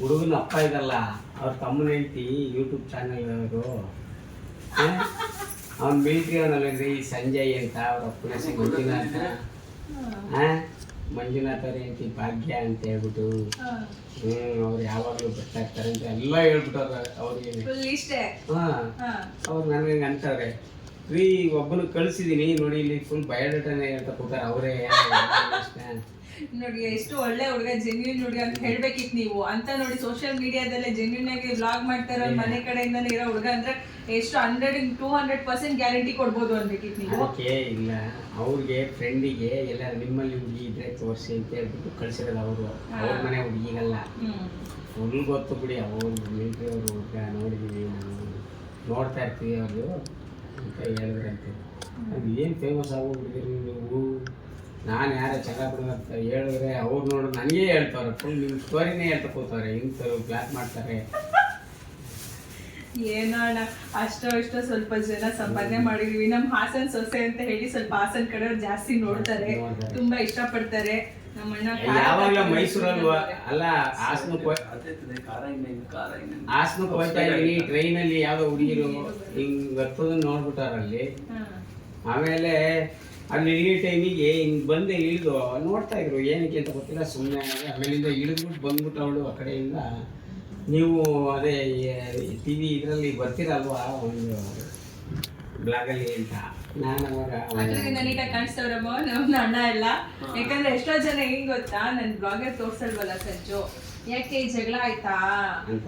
S4: ಹುಡುಗನ ಅಪ್ಪ ಇದಲ್ಲ ಅವ್ರ ತಮ್ಮನ ಹೇಳ್ತಿ ಯೂಟ್ಯೂಬ್ ಚಾನಲ್ ಅವರು ಅವ್ನು ಮಿಲಿಟ್ರಿ ಅವನಲ್ಲಿ ಈ ಸಂಜಯ್ ಅಂತ ಅವ್ರ ಅಪ್ಪನ ಹೆಸರು ಮಂಜುನಾಥ. ಮಂಜುನಾಥ್ ಅವ್ರ ಹೇಳ್ತಿ ಭಾಗ್ಯ ಅಂತ ಹೇಳ್ಬಿಟ್ಟು ಅವ್ರು ಯಾವಾಗಲೂ ಬರ್ತಾ ಇರ್ತಾರೆ ಅಂತ ಎಲ್ಲ ಹೇಳ್ಬಿಟ್ಟವ್ರ ಅವ್ರಿಗೆ. ಅವ್ರು ನನಗೆ ಅಂತಾರೆ ರೀ ಒಬ್ಬನು ಕಳಿಸಿದೀನಿ ನೋಡಿ ಇಲ್ಲಿ ಫುಲ್ ಬಯೋಡೇಟಾನೇ ಹೇಳ್ತಾ ಕೂತಾರೆ ಅವರೇ.
S1: ನೋಡಿ ಎಷ್ಟು ಒಳ್ಳೆ ಹುಡುಗ, ಜೆನ್ಯೂನ್ ಹುಡುಗ ಅಂತ ಹೇಳ್ಬೇಕಿತ್ತು ನೀವು ಅಂತ. ನೋಡಿ ಸೋಷಿಯಲ್ ಮೀಡಿಯಾದಲ್ಲೇ ಜೆನ್ಯೂನ್ ಆಗಿ ವ್ಲಾಗ್ ಮಾಡ್ತಾರ ಮನೆ ಕಡೆಯಿಂದಾನೆ ಇರೋ ಹುಡುಗ ಅಂದ್ರೆ ಎಷ್ಟು 100-200% ಗ್ಯಾರಂಟಿ ಕೊಡ್ಬೋದು ಅನ್ಬೇಕಿತ್ತು ನೀವು.
S4: ಅದಕ್ಕೆ ಇಲ್ಲ ಅವ್ರಿಗೆ ಫ್ರೆಂಡಿಗೆ ಎಲ್ಲ ನಿಮ್ಮಲ್ಲಿ ಹುಡುಗಿ ಇದ್ರೆ ತೋರಿಸಿ ಅಂತ ಹೇಳ್ಬಿಟ್ಟು ಕಳ್ಸಿರೋದು ಅವರು. ಅವ್ರ ಮನೆ ಹುಡುಗಿಗಲ್ಲ, ಫುಲ್ ಗೊತ್ತು ಬಿಡಿ. ಅವ್ರು ಮಿಲಿಟ್ರಿ ಅವರು ಹುಡುಗ ನೋಡಿದೀವಿ, ನಾವು ನೋಡ್ತಾ ಇರ್ತೀವಿ ಅವರು ಅಂತ ಹೇಳಿದ್ರಂತೆ. ಅದು ಏನು ಫೇಮಸ್ ಆಗೋಗ್ಬಿಟ್ಟಿದ್ದೀರಿ ನೀವು, ನಾನು ಯಾರ ಚೆನ್ನಾಗಿ ಅಂತ ಹೇಳಿದ್ರೆ ಅವ್ರು ನೋಡಿದ್ರೆ ನನಗೇ ಹೇಳ್ತಾರೆ, ಫುಲ್ ನಿಮ್ಮ ಸ್ಟೋರಿನೇ ಹೇಳ್ತಾ ಕೂತಾರೆ, ಇಂಥವ್ರು ಬ್ಲಾಕ್ ಮಾಡ್ತಾರೆ.
S1: ಏನೋ ಅಣ್ಣ ಅಷ್ಟೋ ಇಷ್ಟೋ ಸ್ವಲ್ಪ ಜನ ಸಂಪಾದನೆ ಮಾಡಿದೀವಿ. ನಮ್ಮ ಹಾಸನ್ ಸೊಸೆ ಅಂತ ಹೇಳಿ ಸ್ವಲ್ಪ ಹಾಸನ್ ಕಡೆಯವ್ರು ಜಾಸ್ತಿ ನೋಡ್ತಾರೆ, ತುಂಬಾ ಇಷ್ಟಪಡ್ತಾರೆ. ನಮ್ಮ ಅಣ್ಣ
S4: ಯಾವಾಗಲೂ ಮೈಸೂರಲ್ವ ಅಲ್ಲ ಹಾಸನಕ್ಕೆ ಹೋಗ್ತಾ ಇದೀನಿ, ಟ್ರೈನಲ್ಲಿ ಯಾವ್ದೋ ಹುಡುಗಿರು ಹಿಂಗ್ ಹತ್ತೋದನ್ನ ನೋಡ್ಬಿಟ್ಟಾರಲ್ಲಿ. ಆಮೇಲೆ ಅಲ್ಲಿ ಇಳಿಯೋ ಟೈಮಿಗೆ ಹಿಂಗೆ ಬಂದು ಇಳಿದು ನೋಡ್ತಾ ಇದ್ರು, ಏನಕ್ಕೆ ಅಂತ ಗೊತ್ತಿಲ್ಲ, ಸುಮ್ಮನೆ ಆಮೇಲಿಂದ ಇಳಿದ್ಬಿಟ್ಟು ಬಂದ್ಬಿಟ್ಟು ಅವಳು ಆ ಕಡೆಯಿಂದ. ನೀವು ಅದೇ ಟಿ ವಿ ಇದರಲ್ಲಿ ಬರ್ತೀರಲ್ವಾ ಒಂದು ಬ್ಲಾಗಲ್ಲಿ ಅಂತ, ನಾನು ಅವಾಗ
S1: ನೀಟಾಗಿ ಕಾಣಿಸ್ತವ್ರಮ್ಮ ನಮ್ಮ ಅಣ್ಣ ಎಲ್ಲ. ಯಾಕಂದ್ರೆ ಎಷ್ಟೋ ಜನ ಹೆಂಗ್ ಗೊತ್ತಾ, ನನ್ ಬ್ಲಾಗಲ್ಲಿ ತೋರ್ಸಲ್ವಲ್ಲ ಸಂಜು, ಯಾಕೆ ಈ ಜಗಳ ಆಯ್ತಾ,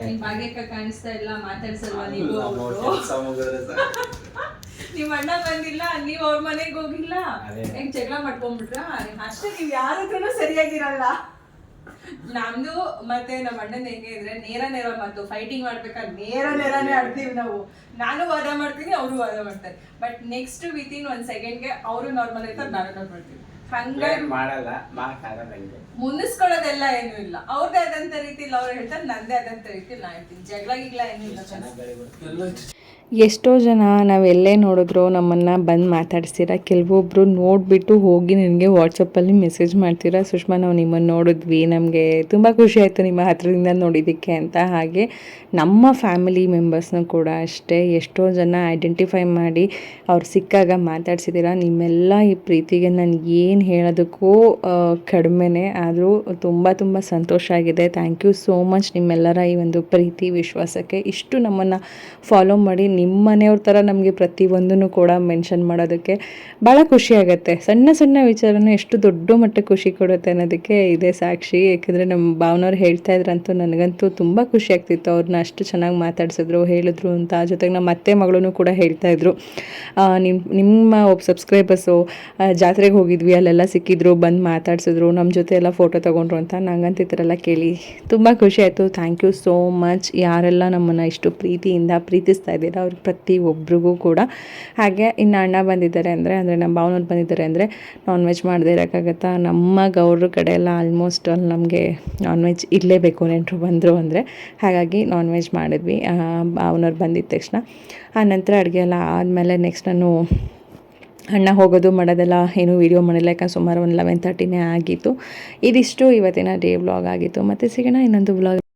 S1: ನಿಮ್ ಭಾಗ್ಯಕ್ಕ ಕಾಣಿಸ್ತಾ ಇಲ್ಲ, ಮಾತಾಡ್ಸಲ್ವಾ ನೀವು, ನಿಮ್ ಅಣ್ಣ ಬಂದಿಲ್ಲ, ನೀವ್ ಅವ್ರ ಮನೆಗೆ ಹೋಗಿಲ್ಲ, ಹೆಂಗ್ ಜಗಳ ಮಾಡ್ಕೊಂಡ್ಬಿಟ್ರ ಅಷ್ಟೇ. ನೀವ್ ಯಾರತ್ರನು ಸರಿಯಾಗಿರಲ್ಲ. ನಮ್ದು ಮತ್ತೆ ನಮ್ಮ ಅಣ್ಣನ ಹೆಂಗೆ ಇದ್ರೆ ನೇರ ಮಾತು, ಫೈಟಿಂಗ್ ಮಾಡ್ಬೇಕಾದ್ರೆ ನೇರನೇ ಆಡ್ತೀವಿ ನಾವು. ನಾನು ವಾದ ಮಾಡ್ತೀನಿ, ಅವರು ವಾದ ಮಾಡ್ತಾರೆ. ಬಟ್ ನೆಕ್ಸ್ಟ್ ವಿತಿನ್ 1 ಸೆಕೆಂಡ್ಗೆ ಅವರು ನಾರ್ಮಲ್ ಆಯ್ತಾರೆ, ನಾನು ನಾರ್ಮಲ್ ಮಾಡ್ತೀನಿ. ಹಂಗಾಗಿ
S4: ಮಾಡಲ್ಲ,
S1: ಮುನ್ನಿಸ್ಕೊಳ್ಳೋದೆಲ್ಲ ಏನು ಇಲ್ಲ. ಅವ್ರದ್ದೇ ಆದಂತ ರೀತಿಲಿ ಅವ್ರು ಹೇಳ್ತಾರೆ, ನಂದೇ ಆದಂತ ರೀತಿಲಿ ನಾ ಹೇಳ್ತೀನಿ. ಜಗಳ ಗಿಗ್ಲ ಏನು ಇಲ್ಲ.
S2: ಎಷ್ಟೋ ಜನ ನಾವೆಲ್ಲೇ ನೋಡಿದ್ರು ನಮ್ಮನ್ನು ಬಂದು ಮಾತಾಡ್ಸ್ತೀರ, ಕೆಲವೊಬ್ಬರು ನೋಡಿಬಿಟ್ಟು ಹೋಗಿ ನನಗೆ ವಾಟ್ಸಪ್ಪಲ್ಲಿ ಮೆಸೇಜ್ ಮಾಡ್ತೀರಾ, ಸುಷ್ಮಾ ನಾವು ನಿಮ್ಮನ್ನು ನೋಡಿದ್ವಿ, ನಮಗೆ ತುಂಬ ಖುಷಿ ಆಯಿತು ನಿಮ್ಮ ಹತ್ರದಿಂದ ನೋಡಿದ್ದಕ್ಕೆ ಅಂತ. ಹಾಗೆ ನಮ್ಮ ಫ್ಯಾಮಿಲಿ ಮೆಂಬರ್ಸ್ನೂ ಕೂಡ ಅಷ್ಟೇ ಎಷ್ಟೋ ಜನ ಐಡೆಂಟಿಫೈ ಮಾಡಿ ಅವ್ರು ಸಿಕ್ಕಾಗ ಮಾತಾಡ್ಸಿದ್ದೀರಾ. ನಿಮ್ಮೆಲ್ಲ ಈ ಪ್ರೀತಿಗೆ ನಾನು ಏನು ಹೇಳೋದಕ್ಕೂ ಕಡಿಮೆನೇ, ಆದರೂ ತುಂಬ ಸಂತೋಷ ಆಗಿದೆ. ಥ್ಯಾಂಕ್ ಯು ಸೋ ಮಚ್ ನಿಮ್ಮೆಲ್ಲರ ಈ ಒಂದು ಪ್ರೀತಿ ವಿಶ್ವಾಸಕ್ಕೆ. ಇಷ್ಟು ನಮ್ಮನ್ನು ಫಾಲೋ ಮಾಡಿ ನಿಮ್ಮ ಮನೆಯವ್ರ ಥರ ನಮಗೆ ಪ್ರತಿಯೊಂದನ್ನು ಕೂಡ ಮೆನ್ಷನ್ ಮಾಡೋದಕ್ಕೆ ಭಾಳ ಖುಷಿ ಆಗುತ್ತೆ. ಸಣ್ಣ ವಿಚಾರನೂ ಎಷ್ಟು ದೊಡ್ಡ ಮಟ್ಟಕ್ಕೆ ಖುಷಿ ಕೊಡುತ್ತೆ ಅನ್ನೋದಕ್ಕೆ ಇದೇ ಸಾಕ್ಷಿ. ಯಾಕೆಂದರೆ ನಮ್ಮ ಭಾವನವ್ರು ಹೇಳ್ತಾ ಇದ್ರಂತೂ ನನಗಂತೂ ತುಂಬ ಖುಷಿ ಆಗ್ತಿತ್ತು, ಅವ್ರನ್ನ ಅಷ್ಟು ಚೆನ್ನಾಗಿ ಮಾತಾಡ್ಸಿದ್ರು ಹೇಳಿದ್ರು ಅಂತ. ಜೊತೆಗೆ ನಮ್ಮ ಅತ್ತೆ ಮಗಳೂ ಕೂಡ ಹೇಳ್ತಾಯಿದ್ರು, ನಿಮ್ಮ ಒಬ್ಬ ಸಬ್ಸ್ಕ್ರೈಬರ್ಸು ಜಾತ್ರೆಗೆ ಹೋಗಿದ್ವಿ, ಅಲ್ಲೆಲ್ಲ ಸಿಕ್ಕಿದ್ರು, ಬಂದು ಮಾತಾಡ್ಸಿದ್ರು, ನಮ್ಮ ಜೊತೆ ಎಲ್ಲ ಫೋಟೋ ತೊಗೊಂಡ್ರು ಅಂತ. ನಂಗಂತ ಈ ಥರ ಎಲ್ಲ ಕೇಳಿ ತುಂಬ ಖುಷಿ ಆಯಿತು. Thank you so much. ಯಾರೆಲ್ಲ ನಮ್ಮನ್ನು ಇಷ್ಟು ಪ್ರೀತಿಯಿಂದ ಪ್ರೀತಿಸ್ತಾ ಇದ್ದೀರಾ ಅವ್ರಿಗೆ ಪ್ರತಿಯೊಬ್ಬರಿಗೂ ಕೂಡ. ಹಾಗೆ ಇನ್ನು ಅಣ್ಣ ಬಂದಿದ್ದಾರೆ ಅಂದರೆ ನಮ್ಮ ಭಾವನವ್ರು ಬಂದಿದ್ದಾರೆ ಅಂದರೆ ನಾನ್ ವೆಜ್ ಮಾಡದೇ ಇರೋಕ್ಕಾಗತ್ತಾ? ನಮ್ಮ ಗೌಡ್ರ ಕಡೆ ಎಲ್ಲ ಆಲ್ಮೋಸ್ಟ್ ಅಲ್ಲಿ ನಮಗೆ ನಾನ್ ವೆಜ್ ಇರಲೇಬೇಕು ನೆಂಟರು ಬಂದರು ಅಂದರೆ. ಹಾಗಾಗಿ ನಾನ್ ವೆಜ್ ಮಾಡಿದ್ವಿ ಭಾವನವ್ರು ಬಂದಿದ್ದ ತಕ್ಷಣ. ಆ ನಂತರ ಅಡುಗೆ ಎಲ್ಲ ಆದಮೇಲೆ ನೆಕ್ಸ್ಟ್ ನಾನು ಅಣ್ಣ ಹೋಗೋದು ಮಾಡೋದೆಲ್ಲ ಏನೂ ವೀಡಿಯೋ ಮಾಡಿಲ್ಲ, ಯಾಕಂದ್ರೆ ಸುಮಾರು ಒಂದು 11:30 ಆಗಿತ್ತು. ಇದಿಷ್ಟು ಇವತ್ತಿನ ಡೇ ವ್ಲಾಗ್ ಆಗಿತ್ತು. ಮತ್ತೆ ಸಿಗೋಣ ಇನ್ನೊಂದು ವ್ಲಾಗ್.